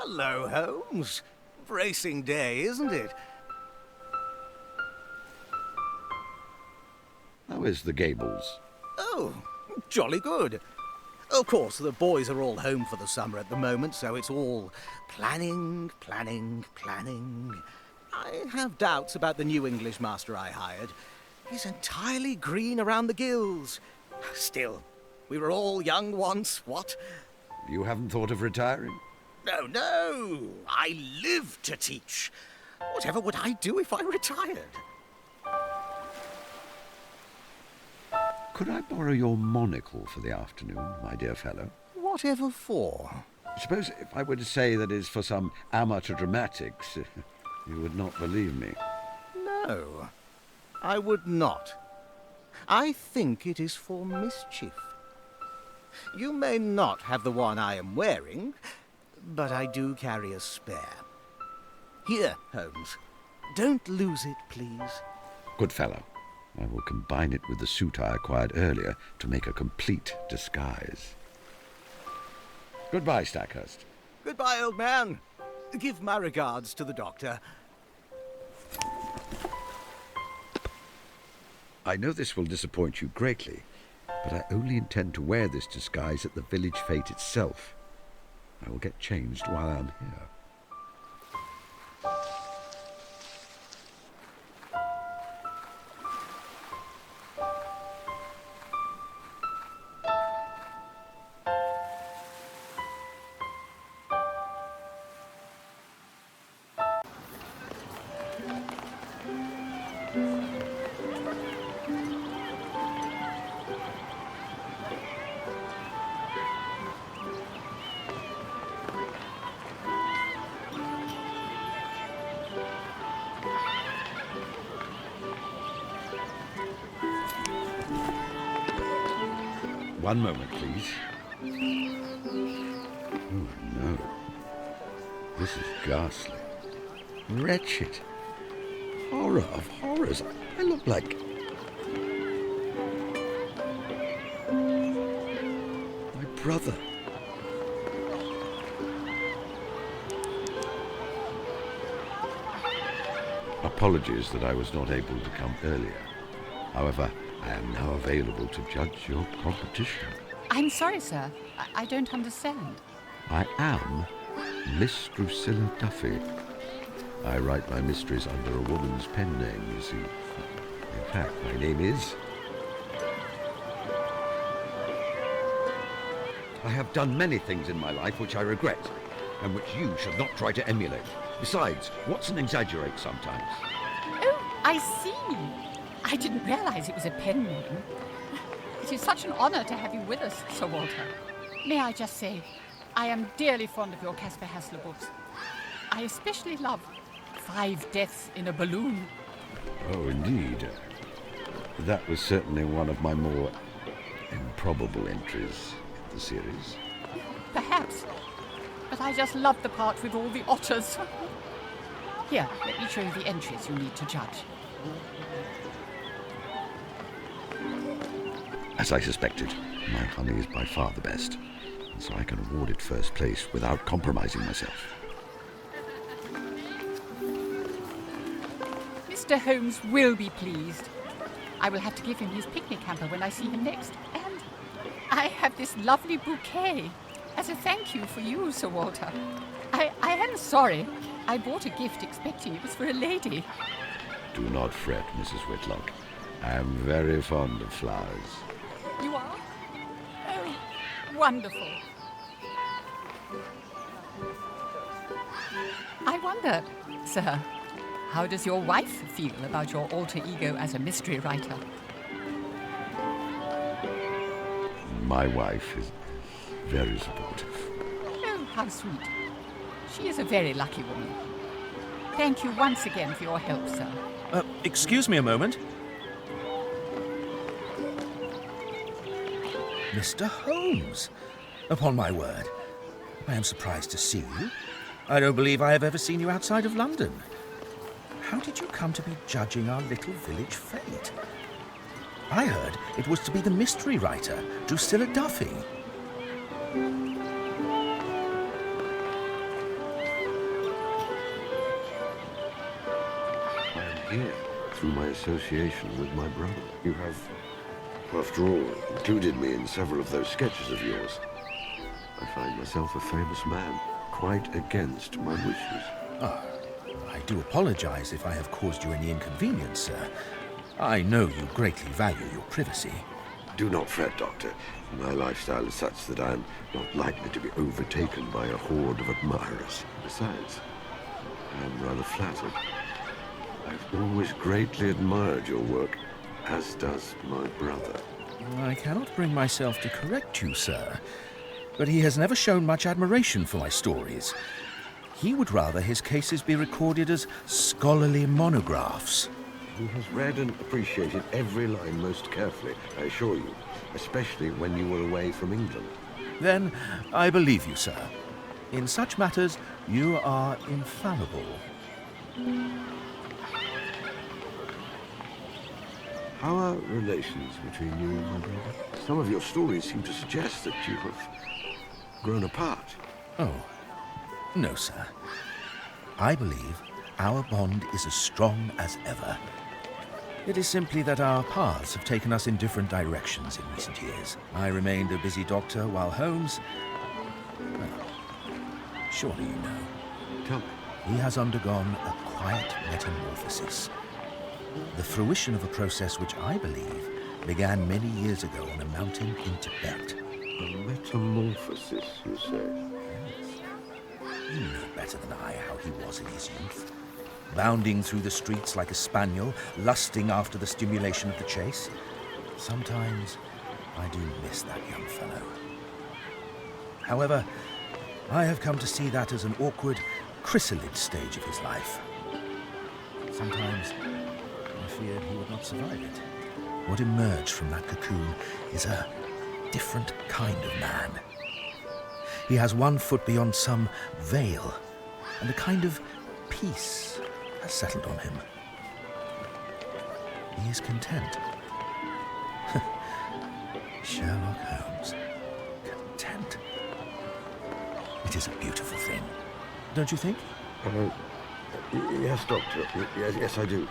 Hello, Holmes. Bracing day, isn't it? How is the Gables? Oh, jolly good. Of course, the boys are all home for the summer at the moment, so it's all planning. I have doubts about the new English master I hired. He's entirely green around the gills. Still, we were all young once, what? You haven't thought of retiring? No. I live to teach. Whatever would I do if I retired? Could I borrow your monocle for the afternoon, my dear fellow? Whatever for? Suppose if I were to say that it's for some amateur dramatics, you would not believe me. No, I would not. I think it is for mischief. You may not have the one I am wearing, but I do carry a spare. Here, Holmes. Don't lose it, please. Good fellow. I will combine it with the suit I acquired earlier to make a complete disguise. Goodbye, Stackhurst. Goodbye, old man. Give my regards to the doctor. I know this will disappoint you greatly, but I only intend to wear this disguise at the village fete itself. I will get changed while I'm here. One moment, please. Oh, no. This is ghastly. Wretched. Horror of horrors. I look like... my brother. Apologies that I was not able to come earlier. However, I am now available to judge your competition. I'm sorry, sir. I don't understand. I am Miss Drusilla Duffy. I write my mysteries under a woman's pen name, you see. In fact, my name is... I have done many things in my life which I regret, and which you should not try to emulate. Besides, Watson exaggerates sometimes. Oh, I see. I didn't realize it was a pen name. It is such an honor to have you with us, Sir Walter. May I just say, I am dearly fond of your Caspar Hassler books. I especially love 5 Deaths in a Balloon. Oh, indeed. That was certainly one of my more improbable entries in the series. Perhaps. But I just love the part with all the otters. Here, let me show you the entries you need to judge. As I suspected, my honey is by far the best, and so I can award it first place without compromising myself. Mr. Holmes will be pleased. I will have to give him his picnic hamper when I see him next. And I have this lovely bouquet as a thank you for you, Sir Walter. I am sorry. I bought a gift expecting it was for a lady. Do not fret, Mrs. Whitlock. I am very fond of flowers. You are? Oh, wonderful. I wonder, sir, how does your wife feel about your alter ego as a mystery writer? My wife is very supportive. Oh, how sweet. She is a very lucky woman. Thank you once again for your help, sir. Excuse me a moment. Mr. Holmes! Upon my word, I am surprised to see you. I don't believe I have ever seen you outside of London. How did you come to be judging our little village fete? I heard it was to be the mystery writer, Drusilla Duffy. I am here through my association with my brother. You have, after all, included me in several of those sketches of yours. I find myself a famous man, quite against my wishes. I do apologize if I have caused you any inconvenience, sir. I know you greatly value your privacy. Do not fret, Doctor. My lifestyle is such that I am not likely to be overtaken by a horde of admirers. Besides, I am rather flattered. I've always greatly admired your work, as does my brother. I cannot bring myself to correct you, sir, but he has never shown much admiration for my stories. He would rather his cases be recorded as scholarly monographs. He has read and appreciated every line most carefully, I assure you, especially when you were away from England. Then I believe you, sir. In such matters, you are infallible. How are relations between you and my brother? Some of your stories seem to suggest that you have grown apart. Oh, no, sir. I believe our bond is as strong as ever. It is simply that our paths have taken us in different directions in recent years. I remained a busy doctor while Holmes... Well, surely you know. Tell me. He has undergone a quiet metamorphosis. The fruition of a process which I believe began many years ago on a mountain in Tibet. A metamorphosis, you say? Yes. You know better than I how he was in his youth. Bounding through the streets like a spaniel, lusting after the stimulation of the chase. Sometimes I do miss that young fellow. However, I have come to see that as an awkward, chrysalid stage of his life. Sometimes I feared he would not survive it. what emerged from that cocoon is a different kind of man. He has one foot beyond some veil, and a kind of peace has settled on him. He is content. Sherlock Holmes. Content. It is a beautiful thing. Don't you think? Yes, Doctor. Yes, I do.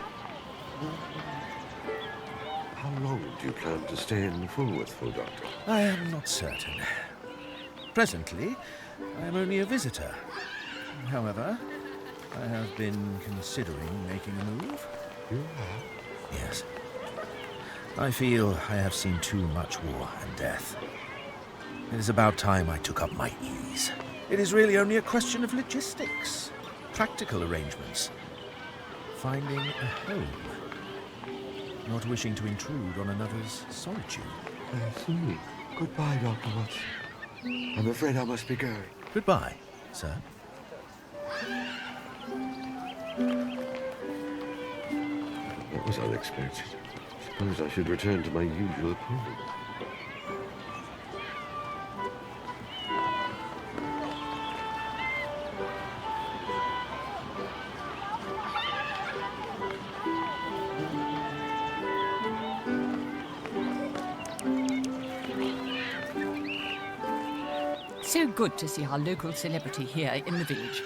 How long do you plan to stay in Fulworth for, Doctor? I am not certain. Presently, I am only a visitor. However, I have been considering making a move. You have? Yes. I feel I have seen too much war and death. It is about time I took up my ease. It is really only a question of logistics, practical arrangements, finding a home, not wishing to intrude on another's solitude. I see. Goodbye, Dr. Watson. I'm afraid I must be going. Goodbye, sir. That was unexpected. Suppose I should return to my usual pool. So good to see our local celebrity here in the village.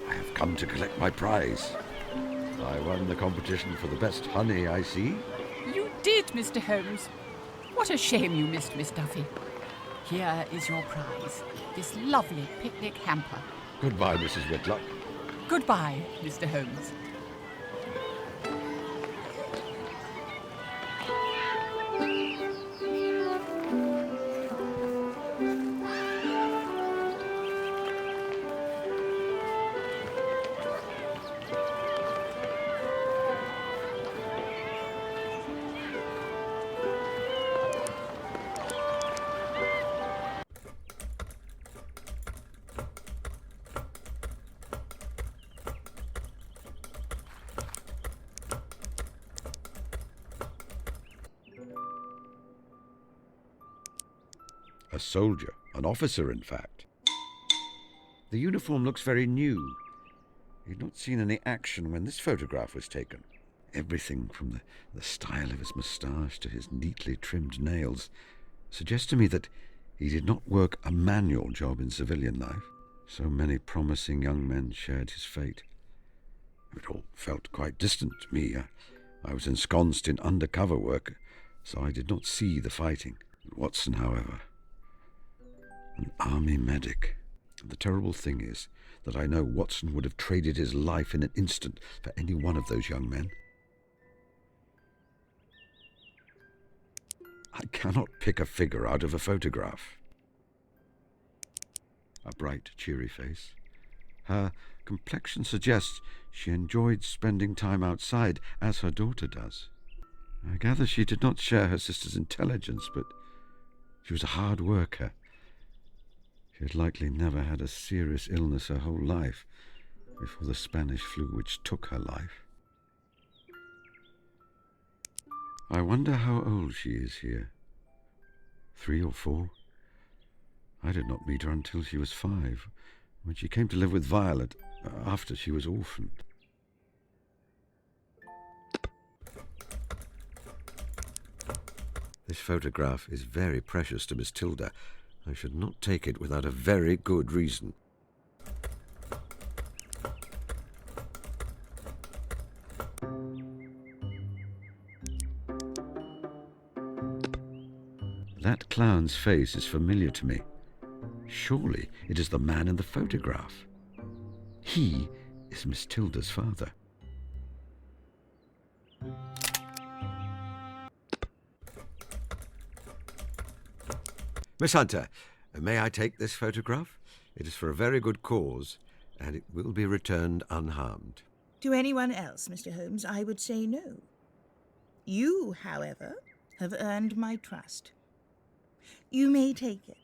I have come to collect my prize. I won the competition for the best honey, I see. You did, Mr. Holmes. What a shame you missed Miss Duffy. Here is your prize, this lovely picnic hamper. Goodbye, Mrs. Whitlock. Goodbye, Mr. Holmes. A soldier, an officer, in fact. The uniform looks very new. He'd not seen any action when this photograph was taken. Everything from the style of his moustache to his neatly trimmed nails suggests to me that he did not work a manual job in civilian life. So many promising young men shared his fate. It all felt quite distant to me. I was ensconced in undercover work, so I did not see the fighting. Watson, however, an army medic. And the terrible thing is that I know Watson would have traded his life in an instant for any one of those young men. I cannot pick a figure out of a photograph. A bright, cheery face. Her complexion suggests she enjoyed spending time outside, as her daughter does. I gather she did not share her sister's intelligence, but she was a hard worker. She had likely never had a serious illness her whole life before the Spanish flu which took her life. I wonder how old she is here. 3 or 4? I did not meet her until she was 5, when she came to live with Violet after she was orphaned. This photograph is very precious to Miss Tilda. I should not take it without a very good reason. That clown's face is familiar to me. Surely it is the man in the photograph. He is Miss Tilda's father. Miss Hunter, may I take this photograph? It is for a very good cause, and it will be returned unharmed. To anyone else, Mr. Holmes, I would say no. You, however, have earned my trust. You may take it.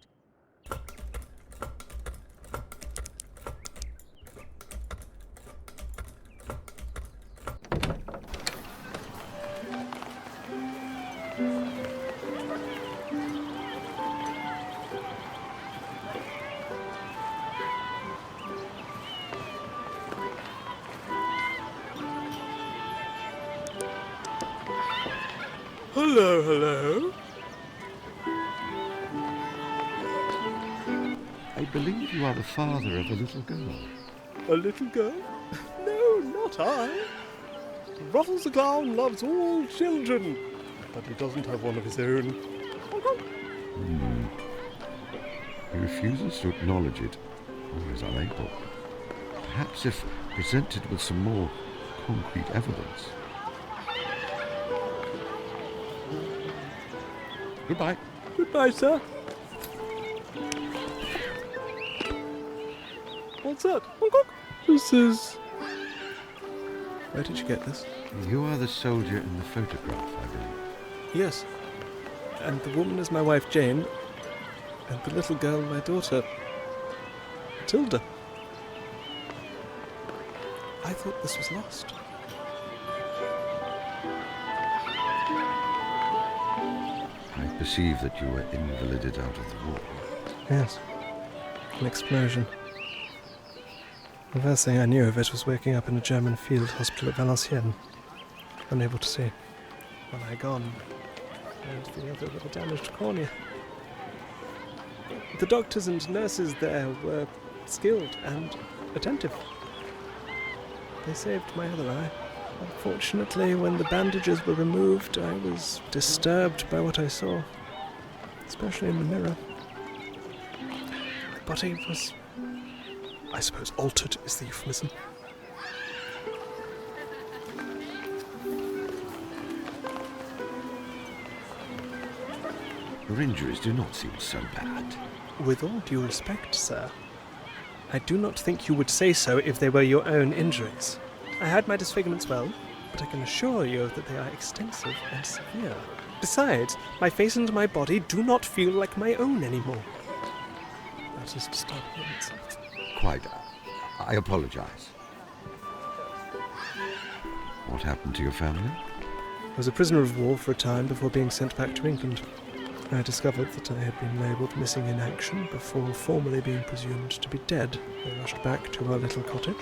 Hello, hello. I believe you are the father of a little girl. A little girl? No, not I. Ruffles the Clown loves all children, but he doesn't have one of his own. He refuses to acknowledge it, or is unable. Perhaps if presented with some more concrete evidence. Goodbye. Goodbye, sir. What's that? This is... Where did you get this? You are the soldier in the photograph, I believe. Yes. And the woman is my wife, Jane. And the little girl, my daughter, Matilda. I thought this was lost. I perceive that you were invalided out of the war. Yes. An explosion. The first thing I knew of it was waking up in a German field hospital at Valenciennes, unable to see. One eye gone, and the other with a damaged cornea. The doctors and nurses there were skilled and attentive. They saved my other eye. Unfortunately, when the bandages were removed, I was disturbed by what I saw, especially in the mirror. My body was, I suppose, altered is the euphemism. Your injuries do not seem so bad. With all due respect, sir, I do not think you would say so if they were your own injuries. I had my disfigurements well, but I can assure you that they are extensive and severe. Besides, my face and my body do not feel like my own anymore. That is disturbing in itself. Quite. I apologize. What happened to your family? I was a prisoner of war for a time before being sent back to England. I discovered that I had been labelled missing in action before formally being presumed to be dead. I rushed back to our little cottage.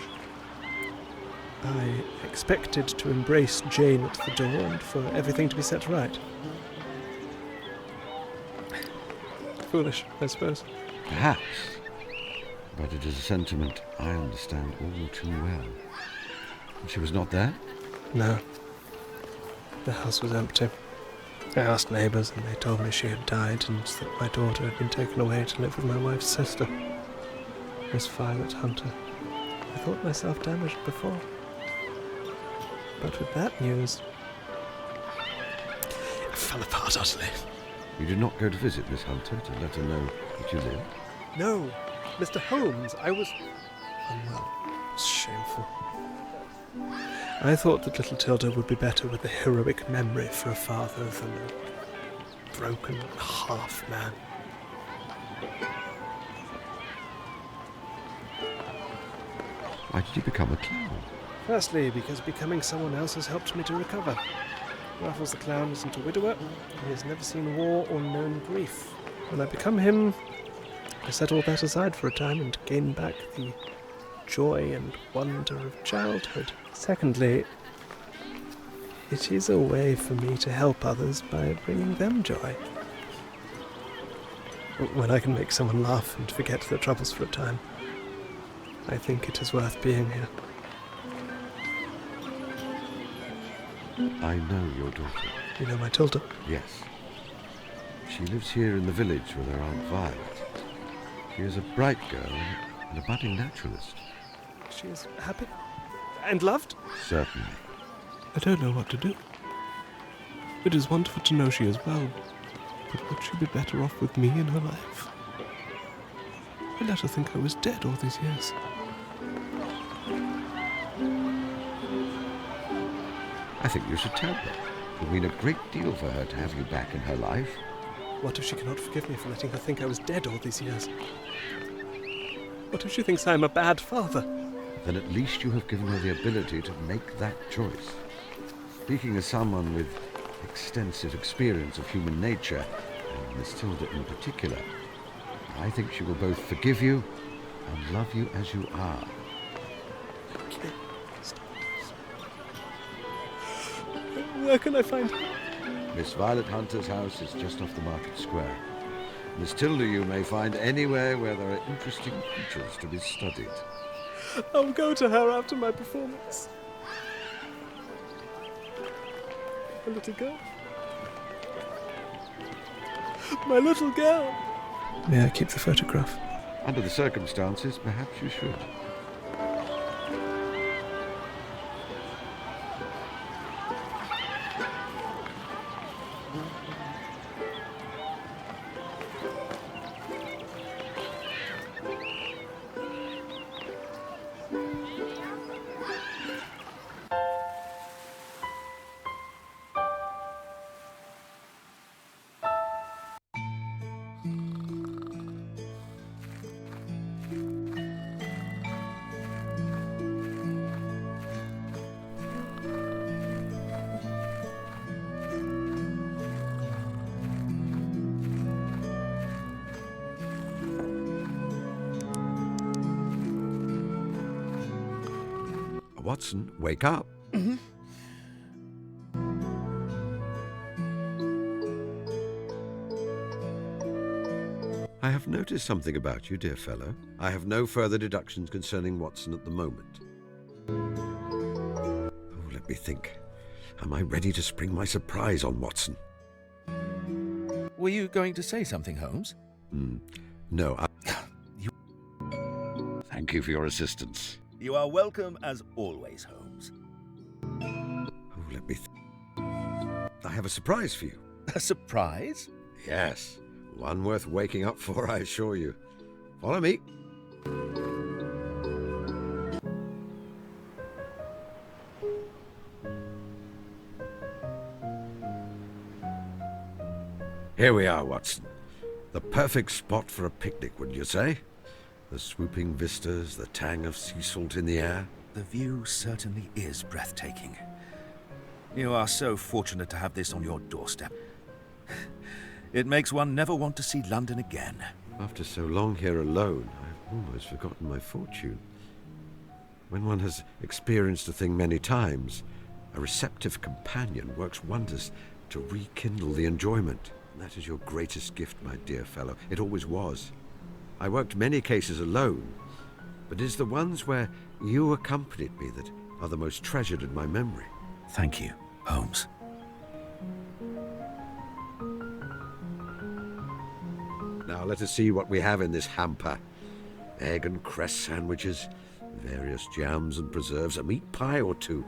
I expected to embrace Jane at the door and for everything to be set right. Foolish, I suppose. Perhaps. But it is a sentiment I understand all too well. She was not there? No. The house was empty. I asked neighbours and they told me she had died and that my daughter had been taken away to live with my wife's sister, Miss Violet Hunter. I thought myself damaged before. But with that news, it fell apart utterly. You did not go to visit Miss Hunter to let her know that you lived? No, Mr. Holmes, I was unwell. It was shameful. I thought that little Tilda would be better with a heroic memory for a father than a broken half-man. Why did you become a clown? Firstly, because becoming someone else has helped me to recover. Ruffles the Clown isn't a widower. He has never seen war or known grief. When I become him, I set all that aside for a time and gain back the joy and wonder of childhood. Secondly, it is a way for me to help others by bringing them joy. When I can make someone laugh and forget their troubles for a time, I think it is worth being here. I know your daughter. You know my Tilda? Yes. She lives here in the village with her Aunt Violet. She is a bright girl and a budding naturalist. She is happy and loved? Certainly. I don't know what to do. It is wonderful to know she is well, but would she be better off with me in her life? I let her think I was dead all these years. I think you should tell her. It would mean a great deal for her to have you back in her life. What if she cannot forgive me for letting her think I was dead all these years? What if she thinks I am a bad father? Then at least you have given her the ability to make that choice. Speaking as someone with extensive experience of human nature, and Miss Tilda in particular, I think she will both forgive you and love you as you are. Where can I find her? Miss Violet Hunter's house is just off the market square. Miss Tilda you may find anywhere where there are interesting creatures to be studied. I'll go to her after my performance. A little girl. My little girl. May I keep the photograph? Under the circumstances, perhaps you should. Watson, wake up. I have noticed something about you, dear fellow. I have no further deductions concerning Watson at the moment. Oh, let me think. Am I ready to spring my surprise on Watson? Were you going to say something, Holmes? No, Thank you for your assistance. You are welcome as always, Holmes. Oh, let me I have a surprise for you. A surprise? Yes, one worth waking up for, I assure you. Follow me. Here we are, Watson. The perfect spot for a picnic, wouldn't you say? The swooping vistas, the tang of sea salt in the air. The view certainly is breathtaking. You are so fortunate to have this on your doorstep. It makes one never want to see London again. After so long here alone, I've almost forgotten my fortune. When one has experienced a thing many times, a receptive companion works wonders to rekindle the enjoyment. And that is your greatest gift, my dear fellow. It always was. I worked many cases alone, but it is the ones where you accompanied me that are the most treasured in my memory. Thank you, Holmes. Now let us see what we have in this hamper. Egg and cress sandwiches, various jams and preserves, a meat pie or two,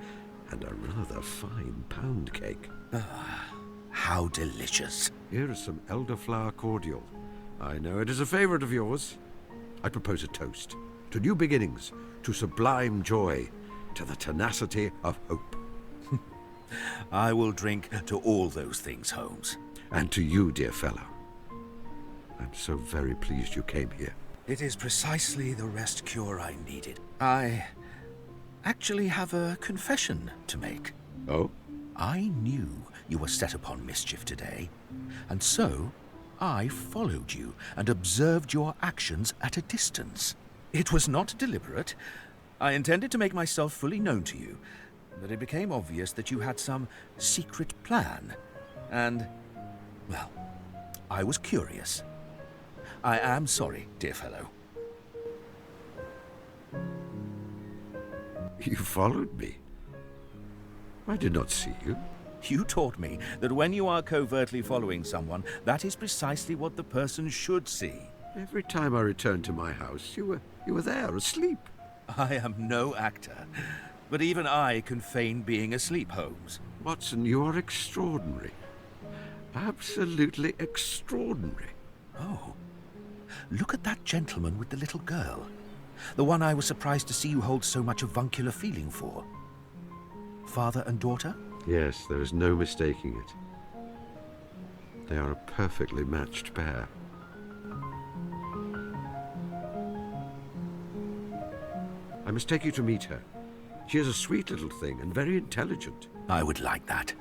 and a rather fine pound cake. How delicious. Here is some elderflower cordial. I know it is a favourite of yours. I propose a toast to new beginnings, to sublime joy, to the tenacity of hope. I will drink to all those things, Holmes. And to you, dear fellow. I'm so very pleased you came here. It is precisely the rest cure I needed. I actually have a confession to make. Oh? I knew you were set upon mischief today, and so I followed you and observed your actions at a distance. It was not deliberate. I intended to make myself fully known to you, but it became obvious that you had some secret plan, and, well, I was curious. I am sorry, dear fellow. You followed me. I did not see you. You taught me that when you are covertly following someone, that is precisely what the person should see. Every time I returned to my house, you were there, asleep. I am no actor, but even I can feign being asleep, Holmes. Watson, you are extraordinary. Absolutely extraordinary. Oh, look at that gentleman with the little girl. The one I was surprised to see you hold so much avuncular feeling for. Father and daughter? Yes, there is no mistaking it. They are a perfectly matched pair. I must take you to meet her. She is a sweet little thing and very intelligent. I would like that.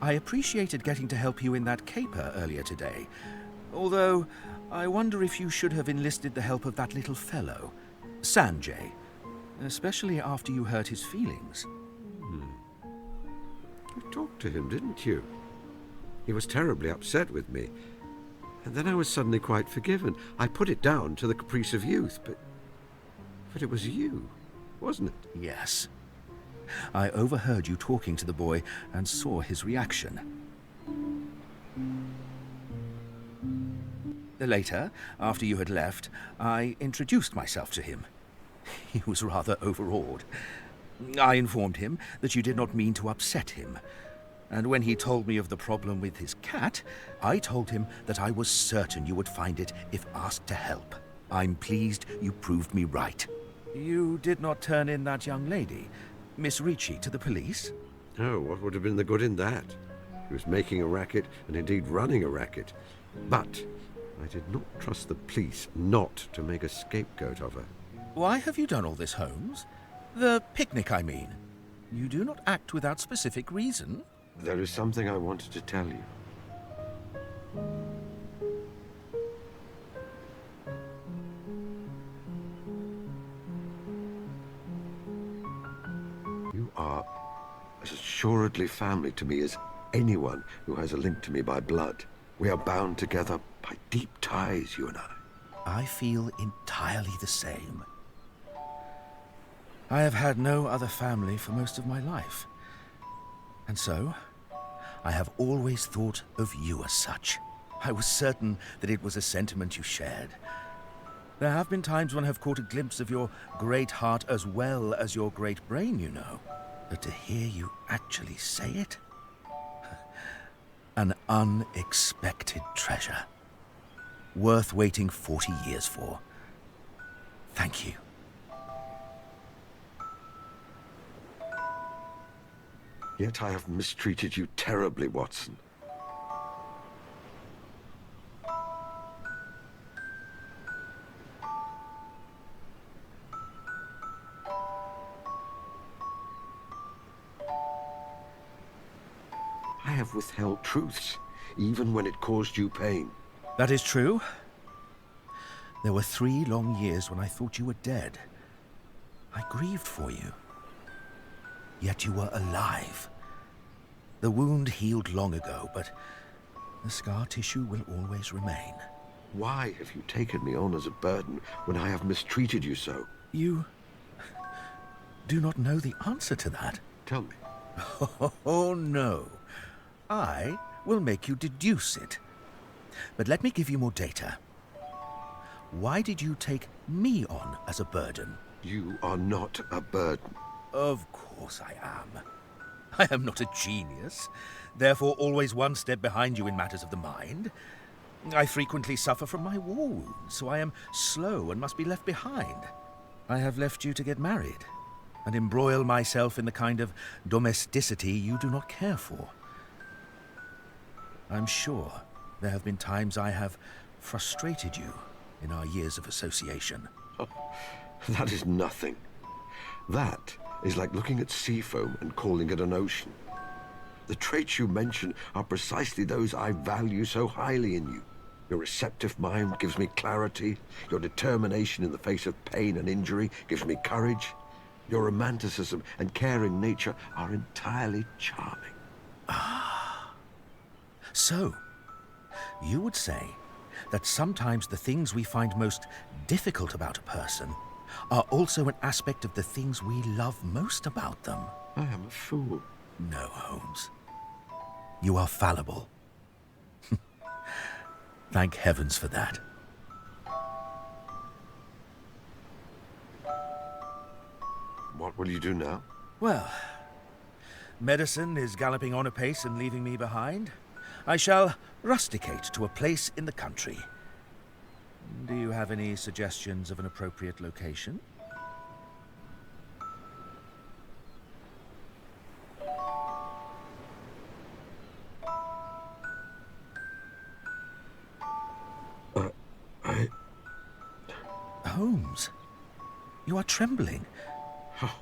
I appreciated getting to help you in that caper earlier today. Although, I wonder if you should have enlisted the help of that little fellow, Sanjay, especially after you hurt his feelings. You talked to him, didn't you? He was terribly upset with me. And then I was suddenly quite forgiven. I put it down to the caprice of youth, but it was you, wasn't it? Yes. I overheard you talking to the boy and saw his reaction. Later, after you had left, I introduced myself to him. He was rather overawed. I informed him that you did not mean to upset him. And when he told me of the problem with his cat, I told him that I was certain you would find it if asked to help. I'm pleased you proved me right. You did not turn in that young lady, Miss Ricci, to the police? Oh, what would have been the good in that? He was making a racket, and indeed running a racket. But I did not trust the police not to make a scapegoat of her. Why have you done all this, Holmes? The picnic, I mean. You do not act without specific reason. There is something I wanted to tell you. You are as assuredly family to me as anyone who has a link to me by blood. We are bound together by deep ties, you and I. I feel entirely the same. I have had no other family for most of my life. And so, I have always thought of you as such. I was certain that it was a sentiment you shared. There have been times when I have caught a glimpse of your great heart as well as your great brain, you know. But to hear you actually say it? An unexpected treasure. Worth waiting 40 years for. Thank you. Yet I have mistreated you terribly, Watson. I have withheld truths, even when it caused you pain. That is true. There were 3 long years when I thought you were dead. I grieved for you. Yet you were alive. The wound healed long ago, but the scar tissue will always remain. Why have you taken me on as a burden when I have mistreated you so? You do not know the answer to that. Tell me. Oh, no. I will make you deduce it. But let me give you more data. Why did you take me on as a burden? You are not a burden. Of course I am. I am not a genius, therefore always one step behind you in matters of the mind. I frequently suffer from my war wounds, so I am slow and must be left behind. I have left you to get married, and embroil myself in the kind of domesticity you do not care for. I'm sure there have been times I have frustrated you in our years of association. Oh, that is nothing. That is like looking at sea foam and calling it an ocean. The traits you mention are precisely those I value so highly in you. Your receptive mind gives me clarity. Your determination in the face of pain and injury gives me courage. Your romanticism and caring nature are entirely charming. Ah. So, you would say that sometimes the things we find most difficult about a person are also an aspect of the things we love most about them. I am a fool. No, Holmes. You are fallible. Thank heavens for that. What will you do now? Well, medicine is galloping on apace and leaving me behind. I shall rusticate to a place in the country. Do you have any suggestions of an appropriate location? Holmes, you are trembling. Oh,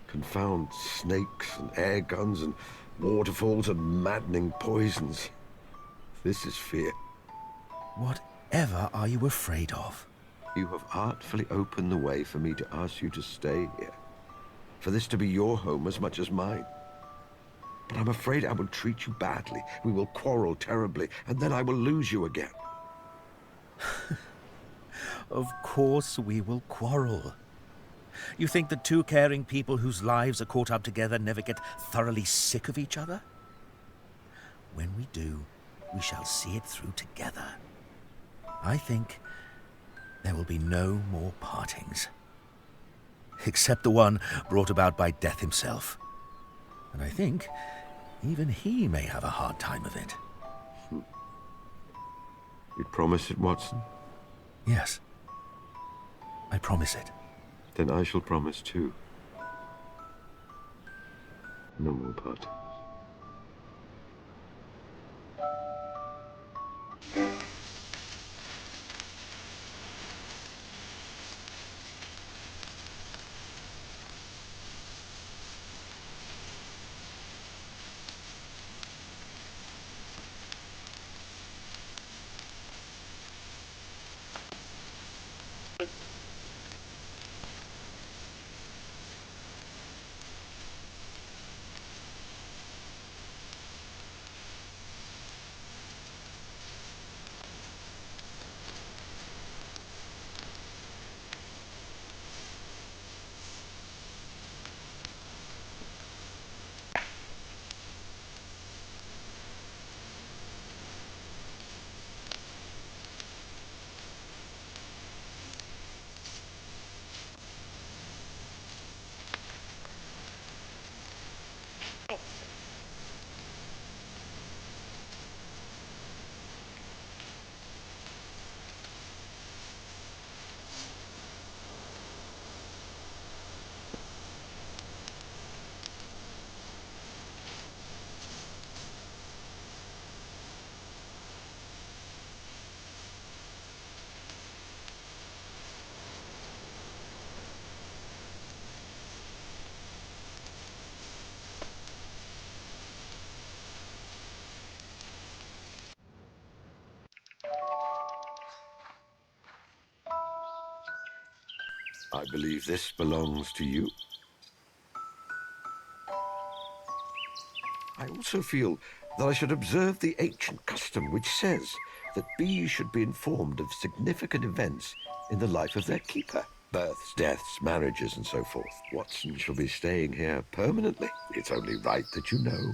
confound snakes and air guns and waterfalls and maddening poisons. This is fear. Whatever are you afraid of? You have artfully opened the way for me to ask you to stay here. For this to be your home as much as mine. But I'm afraid I will treat you badly. We will quarrel terribly, and then I will lose you again. Of course we will quarrel. You think that two caring people whose lives are caught up together never get thoroughly sick of each other? When we do, we shall see it through together. I think there will be no more partings. Except the one brought about by Death himself. And I think even he may have a hard time of it. You promise it, Watson? Yes. I promise it. Then I shall promise too. No more partings. I believe this belongs to you. I also feel that I should observe the ancient custom which says that bees should be informed of significant events in the life of their keeper. Births, deaths, marriages, and so forth. Watson shall be staying here permanently. It's only right that you know.